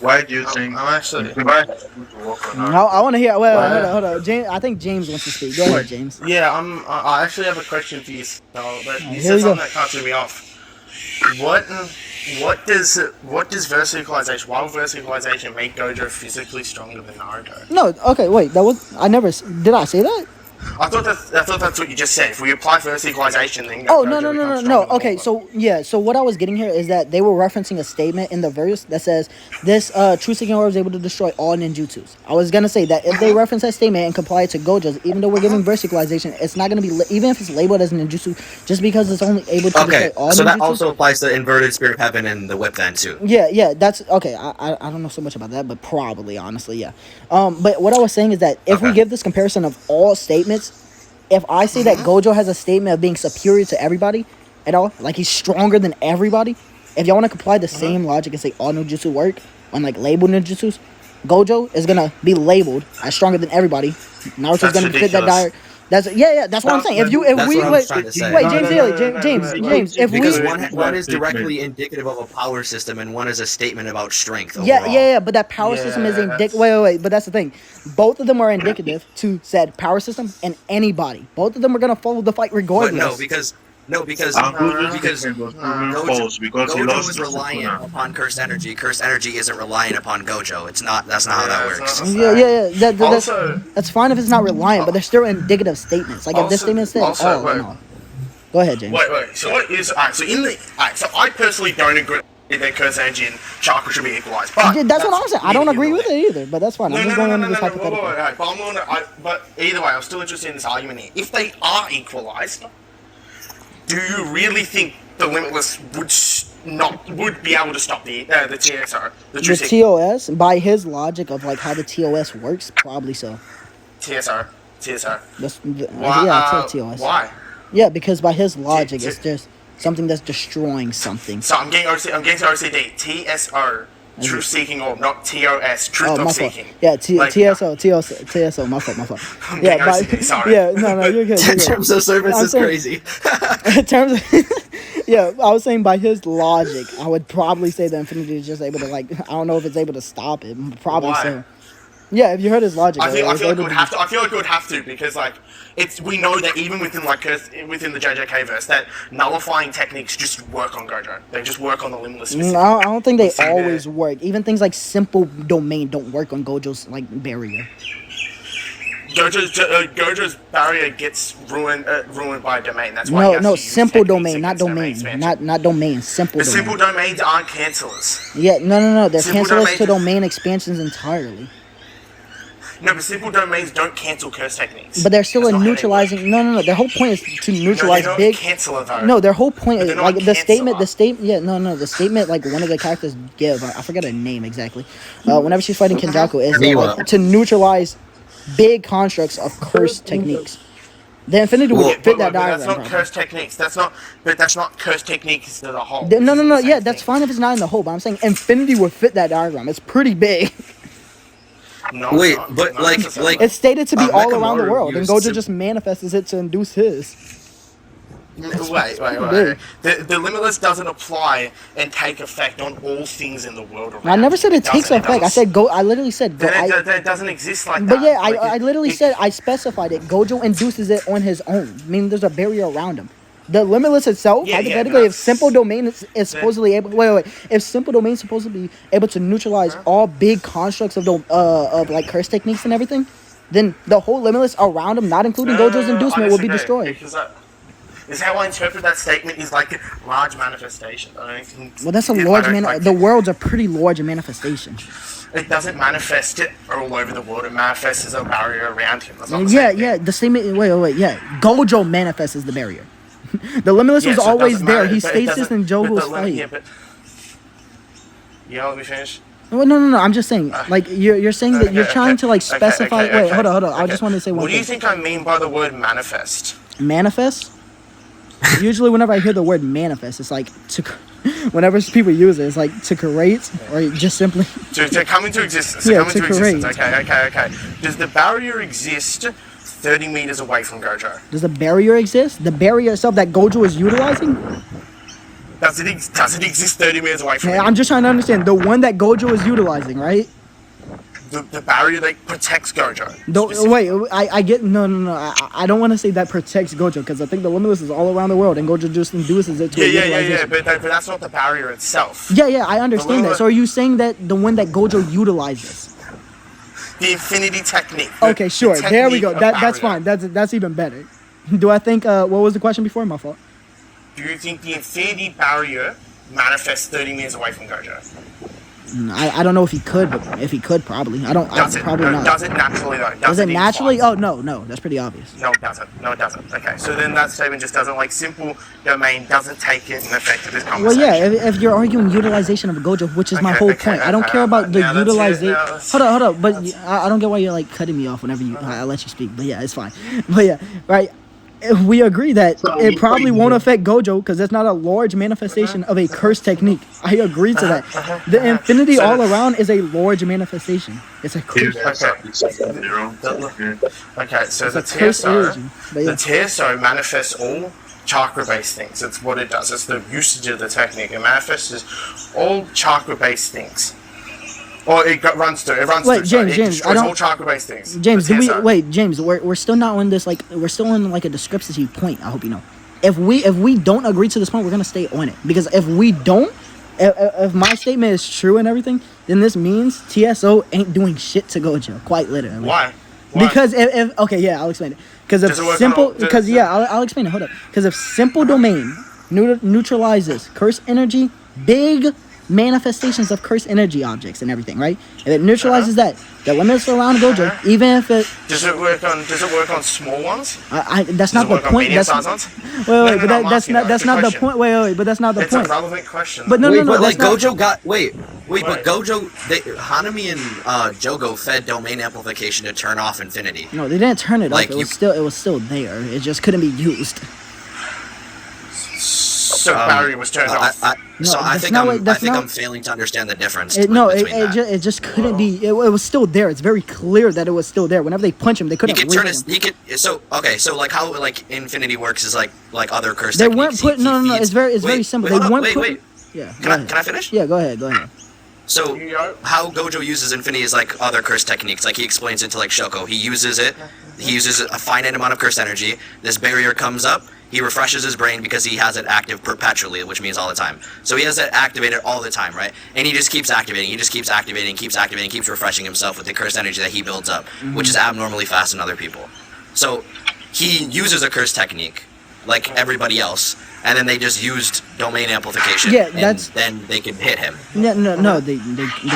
Why do you think? I'm actually. I want to hear. Wait, hold on. James, I think James wants to speak. Go ahead, James. Yeah, I actually have a question for you. So, but you here said we something go. that can't throw me off. What does verse equalization? Why will verse equalization make Gojo physically stronger than Naruto? No, okay, wait. Did I say that? I thought that's what you just said. If we apply verse equalization, then Oh Gojo no. becomes stronger than Okay, all. so yeah, so what I was getting here is that they were referencing a statement in the verse that says this true seeking orb is able to destroy all ninjutsus. I was gonna say that if they reference that statement and comply it to Gojo's, even though we're giving verse equalization, it's not gonna be even if it's labeled as ninjutsu, just because it's only able to Okay, destroy all so ninjutsus. that also applies to inverted spirit heaven and the whip then too. Yeah, that's okay. I don't know so much about that, but probably honestly, yeah. But what I was saying is that if we Okay. give this comparison of all statements, if I say that Gojo has a statement of being superior to everybody at all, like he's stronger than everybody, if y'all want to comply the same logic and say all ninjutsu work on like labeled ninjutsus, Gojo is gonna be labeled as stronger than everybody. Naruto's That's gonna fit that ridiculous. diet. That's that's what I'm saying. If That's we what I'm trying to say. wait, No, James no, Daly, no, no, no, James, no, no. James, if Because we one is directly indicative of a power system and one is a statement about strength. yeah, Overall. but that power system is Yeah, indicative. that's- Wait, but that's the thing. Both of them are indicative to said power system and anybody. Both of them are gonna follow the fight But regardless. because Gojo's statement was proven false because he Gojo lost is to reliant Sukuna. upon cursed energy. Cursed energy isn't reliant upon Gojo. It's not. That's not how that it's works. not- Yeah. Also- That's fine if it's not reliant, but they're still indicative statements. Like if this statement said, wait. no. Go ahead, James. Wait. So what is alright? So I personally don't agree that cursed energy and chakra should be equalized. But Yeah, that's what I'm saying. I don't agree with it. it either, but that's fine. I'm just going under this hypothetical. But either way, I'm still interested in this argument here. If they are equalized, do you really think the Limitless would be able to stop the TSO, the true The TOS, by his logic of like how the TOS works, probably so. TSO? Yeah, I'd say TOS. Why? Yeah, because by his logic, it's just something that's destroying something. So I'm getting OCD. TSO, truth seeking, or not TOS, truth Oh, of my fault. seeking. Yeah, Like, TSO, my fault. I'm Yeah, getting OCD, sorry. yeah, no, you're good. In terms of service I'm is saying- crazy. In terms of, yeah, I was saying by his logic, I would probably say the Infinity is just able to like, I don't know if it's able to stop it, probably Why? so. Yeah, if you heard his logic, I feel like it it would have to. I feel like it would have to because like we know that even within within the JJK verse that nullifying techniques just work on Gojo. They just work on the limitless. I don't think they always work. Even things like simple domain don't work on Gojo's like barrier. Gojo's barrier gets ruined by domain. That's why simple domain, not domain, not domain. Simple. The domain. simple domains aren't cancellers. Yeah, no. They're Simple cancellers domains to domain expansions entirely. No, but simple domains don't cancel curse techniques. But they're still a neutralizing. No. Their whole point is to neutralize big. Canceler, though. No, their whole point is like the statement. canceler. The statement like one of the characters give. I forget her name exactly. Whenever she's fighting Kenjaku, is like, to neutralize big constructs of curse techniques. The Infinity would fit that diagram. That's not curse techniques. That's not curse techniques as a whole. No. Yeah, that's fine if it's not in the whole. But I'm saying Infinity would fit that diagram. It's pretty big. No, wait, but like it's stated to be all around the Mechamaru world, and Gojo just manifests it to induce his. Wait. The limitless doesn't apply and take effect on all things in the world around. I never said it takes effect. I said go. I literally said go. That doesn't exist like that. But yeah, I literally said I specified it. Gojo induces it on his own. I mean, there's a barrier around him. The limitless itself, hypothetically, if simple domain is supposedly able. Wait. If simple domain is supposed to be able to neutralize all big constructs of like curse techniques and everything, then the whole limitless around him, not including Gojo's inducement, will be destroyed. Is how I interpret that statement is like large manifestation. Well, that's a large the world's a pretty large manifestation. It doesn't manifest it all over the world. It manifests as a barrier around him. That's not the statement. Wait. Yeah, Gojo manifests as the barrier. The limitless was always there. He states this in Jogo's fight. Let me finish. Well, no. I'm just saying, like you're saying that you're trying to like specify. Wait, hold on. I just want to say one thing. What do you think I mean by the word manifest? Manifest? Usually, whenever I hear the word manifest, it's like to. Whenever people use it, it's like to create or just simply to come into existence. To create. Okay. Does the barrier exist 30 meters away from Gojo? Does the barrier exist? The barrier itself that Gojo is utilizing? Does it exist 30 meters away from him? I'm just trying to understand. The one that Gojo is utilizing, right? The barrier that protects Gojo. I get... No. I don't want to say that protects Gojo, because I think the limitless is all around the world, and Gojo just induces it to Yeah, but that's not the barrier itself. Yeah, I understand that. So are you saying that the one that Gojo utilizes... The infinity technique. Okay, sure. There we go. That's fine. That's even better. Do I think... what was the question before? My fault. Do you think the infinity barrier manifests 30 meters away from Gojo? I don't know if he could, but if he could, probably. Probably not. Does it naturally, though? Does it naturally? Oh, no. That's pretty obvious. No, it doesn't. Okay, so then that statement just doesn't, like, simple domain doesn't take it in effect of this conversation. Well, yeah, if you're arguing utilization of a Gojo, which is my whole point. I don't care about the utilization. Hold up. But I don't get why you're, like, cutting me off whenever I let you speak. But yeah, it's fine. But yeah, right. We agree that it probably won't affect Gojo because it's not a large manifestation of a curse technique. I agree to that. The infinity all around is a large manifestation. It's a curse. Okay, so the TSO manifests all chakra-based things. It's what it does. It's the usage of the technique. It manifests all chakra-based things. Or it runs through. James, I don't. All chakra-based things. James, James, we're still not on this. Like, we're still on like a discrepancy point. I hope you know. If we don't agree to this point, we're gonna stay on it. Because if we don't, if my statement is true and everything, then this means TSO ain't doing shit to Gojo. Quite literally. Why? Because if I'll explain it. Because if simple, I'll explain it. Hold up. Because if simple domain neutralizes curse energy, big manifestations of curse energy objects and everything, right? If it neutralizes that, the limits around Gojo, even if it does it work on small ones? That's not the point. That's not the point. Wait, but that's not the point. It's a relevant question. But no. But like Gojo got but Gojo, Hanami and Jogo fed domain amplification to turn off infinity. No, they didn't turn it off. It was still there. It just couldn't be used. So barrier was turned off. I think I'm failing to understand the difference. It just couldn't be. It was still there. It's very clear that it was still there. Whenever they punch him, they couldn't. So like how like Infinity works is like other curse. They weren't put. No. It's very simple. Wait. Yeah. Can I finish? Yeah. Go ahead. So how Gojo uses Infinity is like other curse techniques. Like he explains it to like Shoko. He uses it. He uses a finite amount of curse energy. This barrier comes up. He refreshes his brain because he has it active perpetually, which means all the time. So he has it activated all the time, right? And he just keeps activating. He just keeps activating, keeps refreshing himself with the curse energy that he builds up, which is abnormally fast in other people. So he uses a curse technique like everybody else, and then they just used domain amplification. Yeah, and then they could hit him. No, they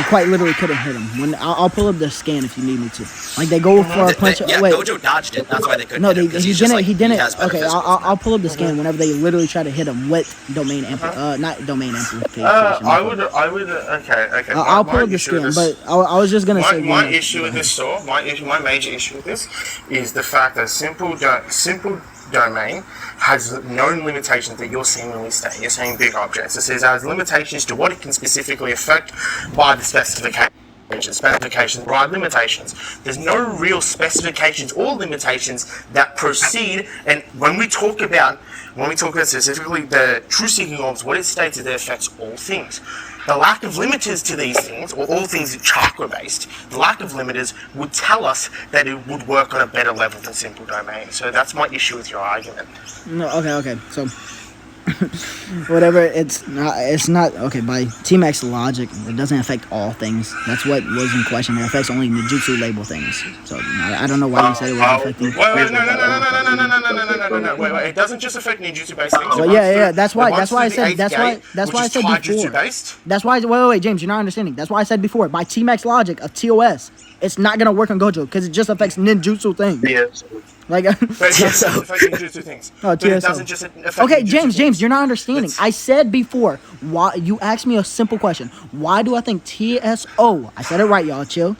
quite literally couldn't hit him. When I'll pull up the scan if you need me to. Like they go for a punch. Yeah, wait, Gojo dodged it. That's why they couldn't. no, hit him, he didn't. He didn't. has better Okay, physical I'll pull up the scan whenever they literally try to hit him with domain not domain amplification. I would. Okay. I'll pull up the scan, but I was just gonna say. My issue with this store, my major issue with this, is the fact that simple domain has known limitations that you're seemingly stating. You're saying big objects. It says it has limitations to what it can specifically affect by the specifications, right? Limitations. There's no real specifications or limitations that proceed. And when we talk about specifically the true seeking orbs, what it states is that it affects all things. The lack of limiters to these things, or all things chakra-based, the lack of limiters would tell us that it would work on a better level than simple domain. So that's my issue with your argument. No, okay. So whatever, it's not okay. By T-Max logic, it doesn't affect all things. That's what was in question. It affects only Ninjutsu label things. So I don't know why you said it was affecting. No. Wait. It doesn't just affect Ninjutsu based things. Well, yeah. That's why I said before. That's why. Wait, James, you're not understanding. That's why I said before. By T-Max logic of TOS, it's not gonna work on Gojo because it just affects Ninjutsu things. Yes. Like, but it doesn't affect Ninjutsu things. Oh, but it doesn't just affect okay, Ninjutsu James, you're not understanding. I said before, why you asked me a simple question. Why do I think TSO? I said it right, y'all. Chill.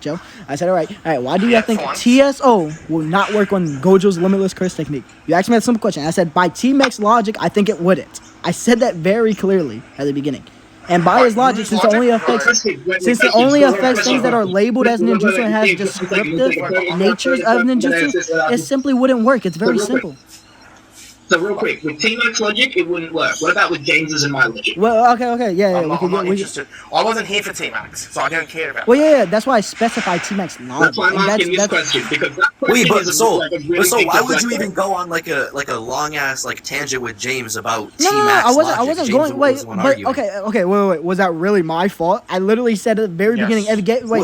I said it right. All right. Why do you think TSO will not work on Gojo's limitless curse technique? You asked me a simple question. I said by T-Max logic, I think it wouldn't. I said that very clearly at the beginning. And by his logic, since it only affects things that are labeled as ninjutsu and has descriptive natures of ninjutsu, it simply wouldn't work. It's very simple. So real quick, with T-Max logic, it wouldn't work. What about with James's and my logic? Well, okay, yeah. I'm not interested. I wasn't here for T-Max, so I don't care about. Well, yeah, that's why I specified T-Max logic. That's why I'm asking this question, because that question why would you even go on like a long ass like tangent with James about No, T-Max I wasn't going. Wait, was that really my fault? I literally said at the very beginning.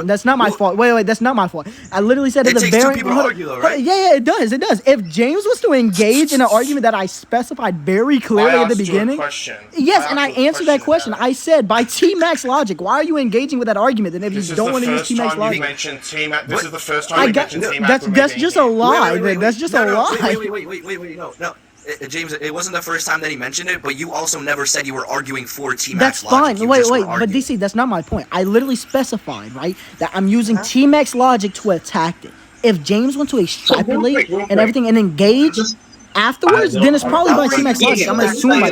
That's not my fault. Wait, that's not my fault. I literally said at the very. It takes two people to argue, though, right? Yeah, it does. If James was to engage in an argument that I specified very clearly at the beginning. Yes, and I answered that question. I said by T-Max logic. Why are you engaging with that argument? Then if you don't want to use T-Max logic, this is the first time you mentioned T-Max. That's just a lie. That's just a lie. Wait, no. James, it wasn't the first time that he mentioned it, but you also never said you were arguing for T-Max logic. That's fine. Wait, but DC, that's not my point. I literally specified, right, that I'm using T-Max logic to attack it. If James went to extrapolate and everything and engage afterwards, then it's probably by T-Max logic. I'm assuming by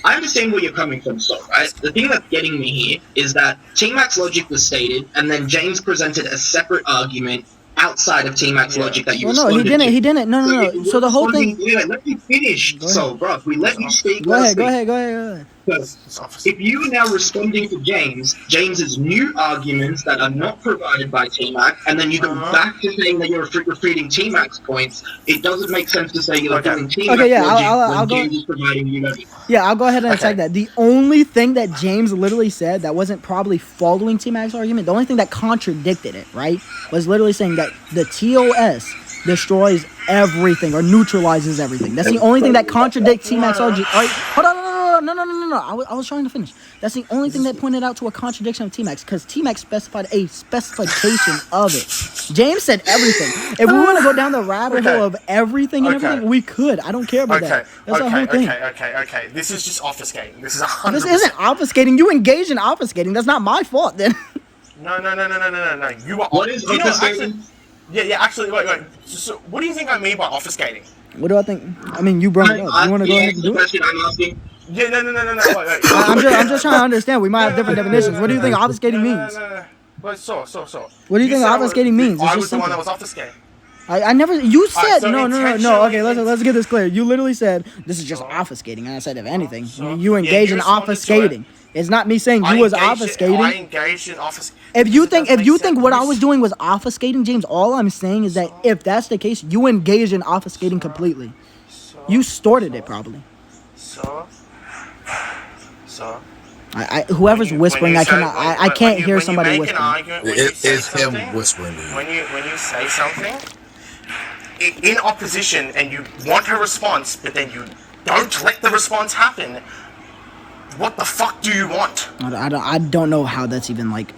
I understand where you're coming from, so right? The thing that's getting me here is that T-Max logic was stated, and then James presented a separate argument outside of T-Max logic that you responded to. He didn't. No. So the whole thing. Let me finish. So, bro, we let you speak. Go ahead. If you are now responding to James's new arguments that are not provided by T-Max, and then you go back to saying that you're refuting T-Max points, it doesn't make sense to say you're doing T-Max logic when James is providing you logic. Yeah, I'll go ahead and attack that. The only thing that James literally said that wasn't probably following T-Max argument, the only thing that contradicted it, right, was literally saying that the TOS destroys everything or neutralizes everything. That's the only thing that contradicts T-Max argument. Right? Hold on. No. I was trying to finish. That's the only thing that pointed out to a contradiction of T-Max, because T-Max specified a specification of it. James said everything. If we want to go down the rabbit hole of everything and everything, we could. I don't care about that. That's the whole thing. Okay. This is just obfuscating. This is 100%. This isn't obfuscating. You engage in obfuscating. That's not my fault then. No. You are. What is obfuscating? Yeah. Actually, wait. So, what do you think I mean by obfuscating? What do I think? I mean, you brought it up. You want to go ahead and do it? I'm asking. Yeah, no. Wait. I'm just trying to understand. We might have different definitions. What do you think obfuscating means? No. But so. What do you think obfuscating means? I was the one that was obfuscating. I never. You said so no. Okay, intentionally- let's get this clear. You literally said this is just obfuscating, and I said if anything, you Yeah, engage you in responded to it. obfuscating. It's not me saying I you was engaged in obfuscating. office. If you think what I was was doing was obfuscating, James, all I'm saying is that if that's the case, you engaged in obfuscating completely. You started it probably. So. Whoever's When you- whispering, when you I say- cannot. when- I can't when you- hear when you somebody make an whispering. argument, when you say It's him something- whispering. When you say something in opposition and you want a response, but then you don't let the response happen, what the fuck do you want? I don't know how that's even like.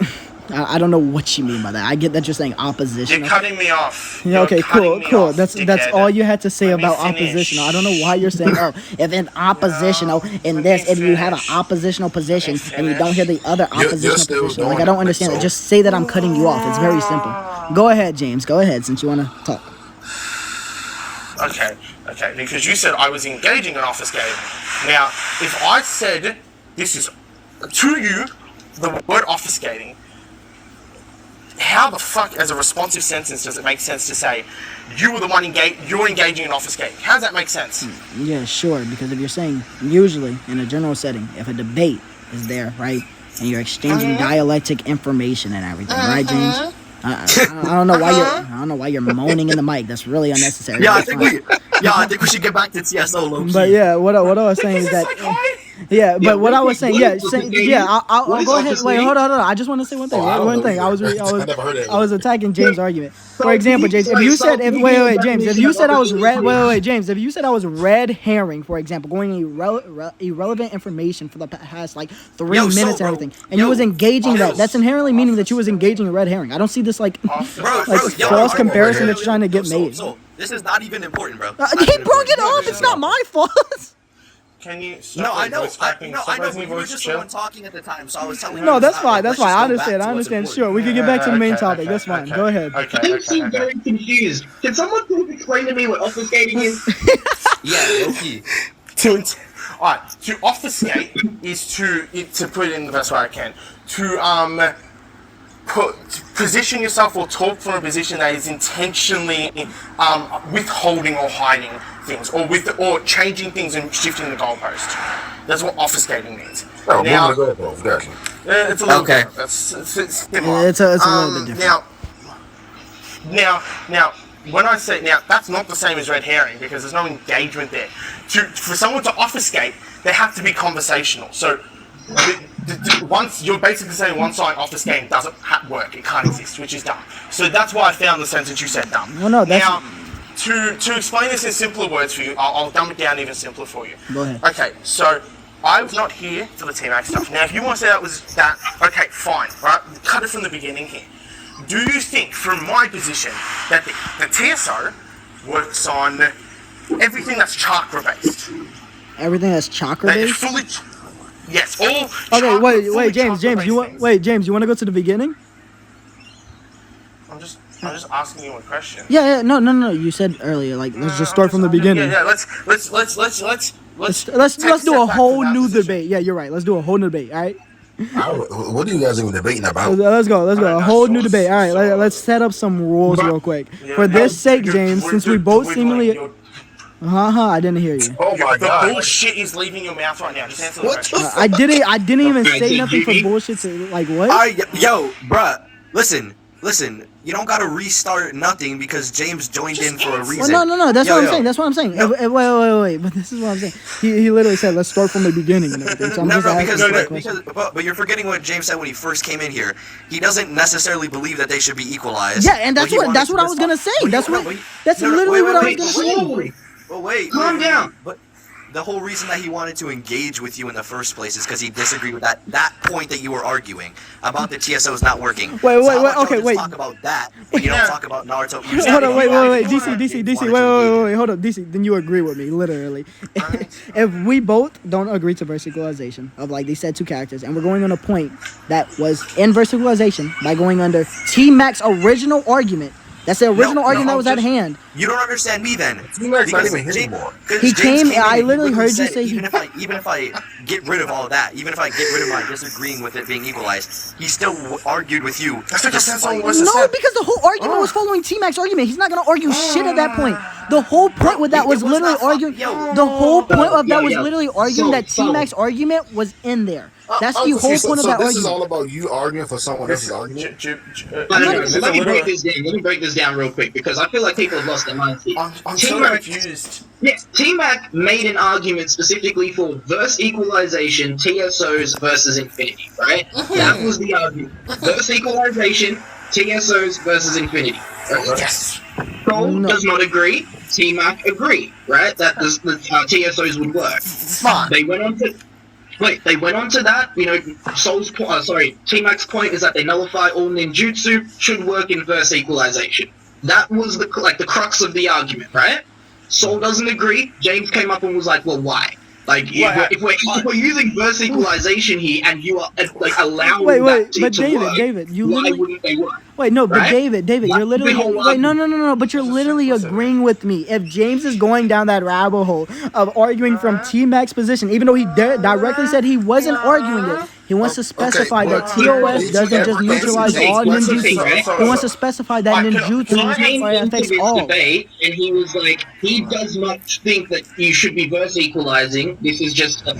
I don't know what you mean by that. I get that you're saying opposition. You're cutting me off. Yeah, You're okay, cutting me cool. off, That's dickhead. all you had to say Let me about finish. oppositional. I don't know why you're saying, oh, if in oppositional in let this, me if you have an finish. oppositional position Let me and you don't hear the other You're oppositional still position, like doing I don't it, understand it. so- Just say that I'm cutting you off. It's very simple. Go ahead, James. Go ahead, since you want to talk. Okay, because you said I was engaging in obfuscating. Now, if I said this is to you, the word obfuscating, how the fuck, as a responsive sentence, does it make sense to say you were the one you're engaging in obfuscating? How does that make sense? Yeah, sure. Because if you're saying usually in a general setting, if a debate is there, right, and you're exchanging dialectic information and everything, right, James? I don't know why you're moaning in the mic. That's really unnecessary. Yeah, I That's think fine. we should get back to TSO low key. But yeah, what I was saying is that. Yeah, but what I was saying, I'll go ahead. Wait, hold on. I just want to say one thing. One thing. I never heard that. I was attacking James' argument. For example, James, if you said, wait, James, if you said I was James, if you said I was red herring, for example, going irrelevant information for the past like 3 Yo, minutes so, and bro, everything, and you was engaging that, that's inherently meaning that you was engaging a red herring. I don't see this like false comparison that you're trying to get made. So, this is not even important, bro. He brought it up. It's not my fault. Can you? No, I know. Stop You raising were voice, just chill. the one talking at the time, so I was telling you. No, that's to fine. stop. That's Let's fine. I just go back understand. to what's Sure, we important. can get back to the main Okay, topic. okay, That's fine. okay. Go ahead. I seem very confused. Can someone please explain to me what obfuscating is? Yeah, low key. Alright, to obfuscate is to put it in the best way I can. To position yourself or talk from a position that is intentionally withholding or hiding things, or changing things and shifting the goalpost. That's what obfuscating means. Oh, Now, moving the goalpost. Gotcha. it's a little Okay. different. It's similar. Yeah, it's a little bit different. Now, when I say that's not the same as red herring because there's no engagement there. For someone to obfuscate, they have to be conversational. So, once you're basically saying one side obfuscating doesn't work, it can't exist, which is dumb. So that's why I found the sentence you said dumb. Well, no, that's- Now, to explain this in simpler words for you, I'll dumb it down even simpler for you. Go ahead. Okay, so I was not here for the T-Max stuff. Now, if you want to say that, okay, fine, right? Cut it from the beginning here. Do you think, from my position, that the TSO works on everything that's chakra-based? Everything that's chakra That is based. fully... Yes, all... Okay, wait, fully James, chakra-based you want things. James, you want to go to the beginning? I'm just asking you a question. Yeah, no. You said earlier, like let's just start from the beginning. Yeah, let's Let's take do a step back whole from that new position. debate. Yeah, you're right. Let's do a whole new debate. All right. What are you guys even debating about? Let's go. A Alright, whole so- new debate. All right. so- Let's set up some rules real quick. Yeah, For this sake, you're James, since we both seemingly, I didn't hear you. Oh my the god. bullshit is leaving your mouth right now. Just answer the What question. the I didn't even say Francis, nothing for Jimmy? bullshit. To like what? Yo, bruh, listen. You don't gotta restart nothing because James joined in for a reason. Well, no. That's Yo, what I'm yo. saying. That's what I'm saying. No. Wait. But this is what I'm saying. He literally said, "Let's start from the beginning." And everything. So I'm just asking that question. But you're forgetting what James said when he first came in here. He doesn't necessarily believe that they should be equalized. Yeah, and that's he what wanted I was gonna say. That's literally what I was gonna say. Well, wait. Calm down. But the whole reason that he wanted to engage with you in the first place is because he disagreed with that point that you were arguing about the TSOs not working. Wait, So how about y'all okay, just wait. talk about that, but you don't talk about Naruto. You Hold on, wait, wanted DC, to wait, hold up, DC. Then you agree with me, literally. If we both don't agree to verse equalization of like these said two characters, and we're going on a point that was in verse equalization by going under T-Mac's original argument That's the original No, argument no, that was at just- hand. You don't understand me then. T-Max not even here anymore. He came. I in and literally heard you said, say even if I get rid of all of that, even if I get rid of my disagreeing with it being equalized, he still argued with you. That's because that's all it was. No, because the whole argument was following T-Mac's argument. He's not gonna argue shit at that point. The whole point with that was It was literally not arguing. yo. The whole point of that was Yo. literally arguing that T-Mac's argument was in there. That's the whole point of that this is argument. all about you arguing for someone else's argument. But anyways, let me break this down. Let me break this down real quick because I feel like people have lost their minds here. I'm so T-Mac- confused. Yes, T-Mac made an argument specifically for verse equalization, TSOs versus infinity, right? That was the argument. Verse equalization, TSOs versus infinity. Right? Yes. Soul does not agree. T-Mac agree, right? That the TSOs would work. Fine. They went on to they went on to that. You know, T-Mac's point is that they nullify all ninjutsu, should work in verse equalization. That was the crux of the argument, right? Soul doesn't agree. James came up and was like, well, why? Like, if we're using verse equalization here and you are allowing that to work, David, you why literally. wouldn't they work? Wait, no, but Right? David, you're That's literally the whole wait, no, but you're literally agreeing with me. If James is going down that rabbit hole of arguing from T-Mac's position, even though he directly said he wasn't arguing it, he wants to specify that TOS doesn't just neutralize all ninjutsu. He wants to specify that ninjutsu Came into affects this all. debate, and he was like, he does not think that you should be verse equalizing. This is just a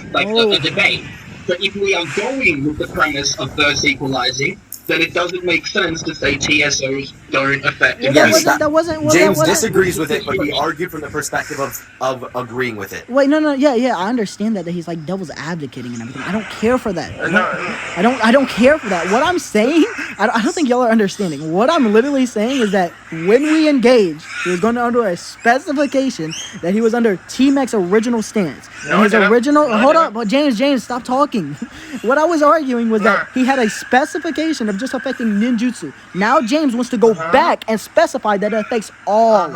debate. But if we are going with the premise of verse equalizing, then it doesn't make sense to say TSOs don't affect it. That wasn't. James disagrees with it, but he argued from the perspective of agreeing with it. Wait, no, yeah, I understand that he's like devil's advocating and everything. I don't care for that. I don't care for that. What I'm saying, I don't think y'all are understanding. What I'm literally saying is that when we engaged, he was going under a specification that he was under T-Mac's original stance. And his original. Hold up, but James, stop talking. What I was arguing was that he had a specification of just affecting ninjutsu. Now James wants to go back and specify that it affects all.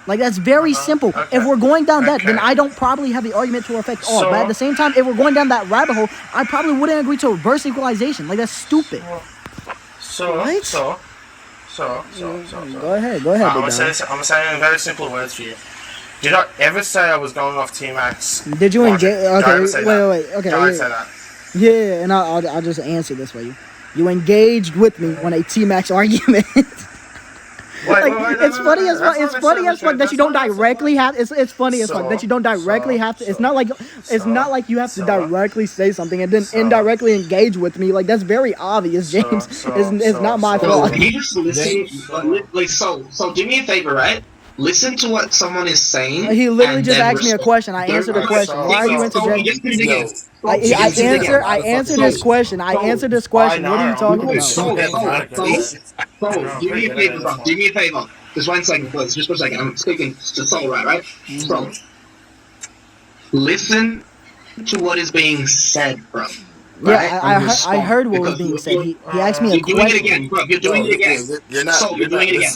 Like, that's very simple. Okay. If we're going down that, then I don't probably have the argument to affect all. But at the same time, if we're going down that rabbit hole, I probably wouldn't agree to reverse equalization. Like, that's stupid. So. Go ahead, big I'm guy. saying in very simple words for you. Did I ever say I was going off T-Max? Did you engage? Okay, Don't ever say that. wait. Okay, Don't ever say that. yeah, and I'll just answer this for you. You engaged with me on a T-Max argument. It's funny as fuck that you don't directly have. It's funny as fuck that you don't directly have to. It's not like you have to directly say something and then indirectly engage with me. Like, that's very obvious, James. It's not my fault. Can you just listen? So do me a favor, right? Listen to what someone is saying. He literally and just then asked me a question. I answered the question. Why are you interjecting? I answered his question. I answered this question. What are you talking about? Soul, do me a favor, bro. Do me a favor. Just 1 second, please. Just for a second. I'm speaking to Soul, right? So, listen to what is being said, bro. Right? Yeah, I heard what was being said. He asked me a You're doing it question. again, bro. You're doing it again. You're not. Soul, you're doing it again.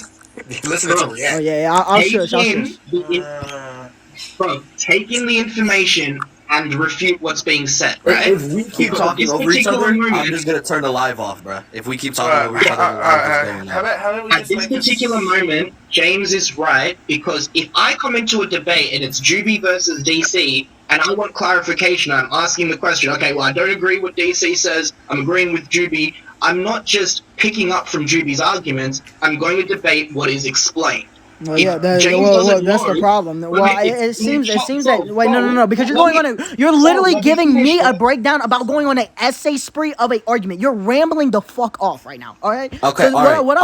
Listen to me. Oh yeah, I'll shush. Bro, take in the information and refute what's being said, right? If we keep talking over each other, I'm just gonna turn the live off, bruh. If we keep talking over each other, I'm just going At this particular moment, James is right, because if I come into a debate and it's Juby versus DC, and I want clarification, I'm asking the question, okay, well, I don't agree with DC says, I'm agreeing with Juby, I'm not just picking up from Juby's arguments, I'm going to debate what is explained. Well, yeah, that's the problem. Well, it seems that no, because you're literally giving me a breakdown about going on an essay spree of an argument. You're rambling the fuck off right now. All right. Okay. What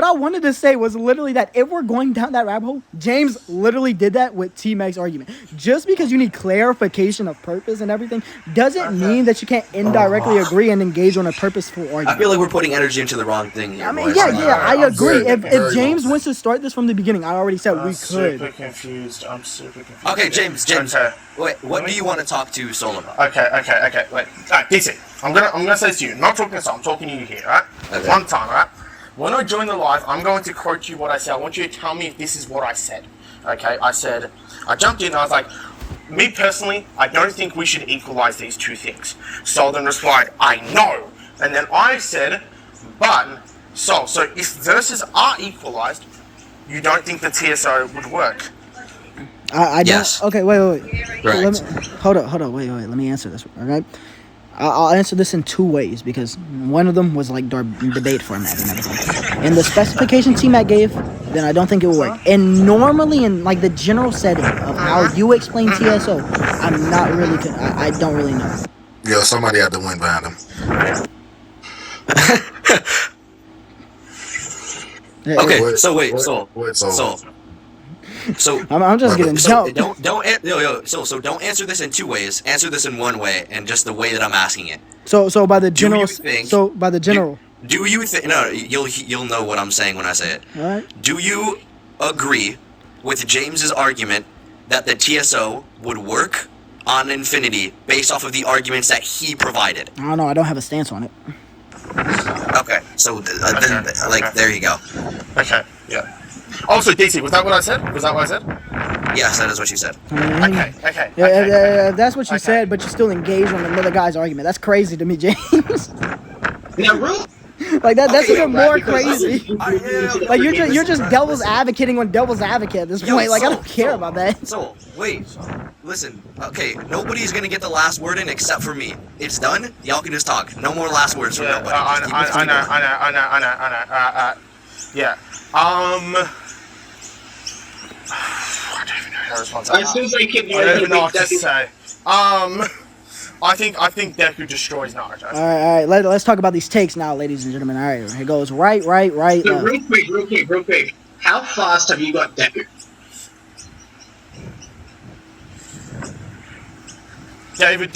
I wanted to say was literally that if we're going down that rabbit hole, James literally did that with T-Mac's argument. Just because you need clarification of purpose and everything doesn't mean that you can't indirectly agree and engage on a purposeful argument. I feel like we're putting energy into the wrong thing here. I mean, boys. I agree. If James wants to start this from the beginning, I already said we I'm could. super confused. Okay, James. Okay. Wait, what do you want to talk to Soul about? Okay. Wait. Alright, DC. I'm gonna say to you. Not talking to Soul. I'm talking to you here. Right? Okay. One time. Right. When I join the live, I'm going to quote you what I said. I want you to tell me if this is what I said. Okay. I jumped in and I was like, me personally, I don't think we should equalize these two things. Soul then replied, I know. And then I said, but So if verses are equalized, you don't think the TSO would work? I don't. Yes. Okay, wait. Right. Let me, hold up, wait. Let me answer this. All right. I'll answer this in two ways because one of them was like debate format and everything. In the specification T-Mac gave, then I don't think it would work. And normally in like the general setting of how you explain TSO, I'm not really. I don't really know. Yo, somebody had the wind behind him. Okay, What- so wait, what- so what- so- I'm just getting so jumped. don't answer this in two ways. Answer this in one way, and just the way that I'm asking it. So by the Do you general. think- So by the general. Do you think? No, you'll know what I'm saying when I say it. All right. Do you agree with James's argument that the TSO would work on Infinity based off of the arguments that he provided? I don't know. I don't have a stance on it. Okay, so then there you go. Okay, yeah. Also, DC, was that what I said? Yes, that is what you said. Okay. If that's what you Okay. said, but you still engage on another guy's argument. That's crazy to me, James. Now, real Like that's Okay, even right, more because- crazy. Like you're just devil's advocating on devil's advocate at this point. Like I don't care about that. So wait, listen. Okay, nobody's gonna get the last word in except for me. It's done. Y'all can just talk. No more last words from nobody. Just keep it I know. Yeah. I don't even know how to respond to that. as soon as I can, I don't even know what to say. I think Deku destroys Naruto. All right. Let's talk about these takes now, ladies and gentlemen. All right, here goes. Right. So real quick. How fast have you got Deku? David,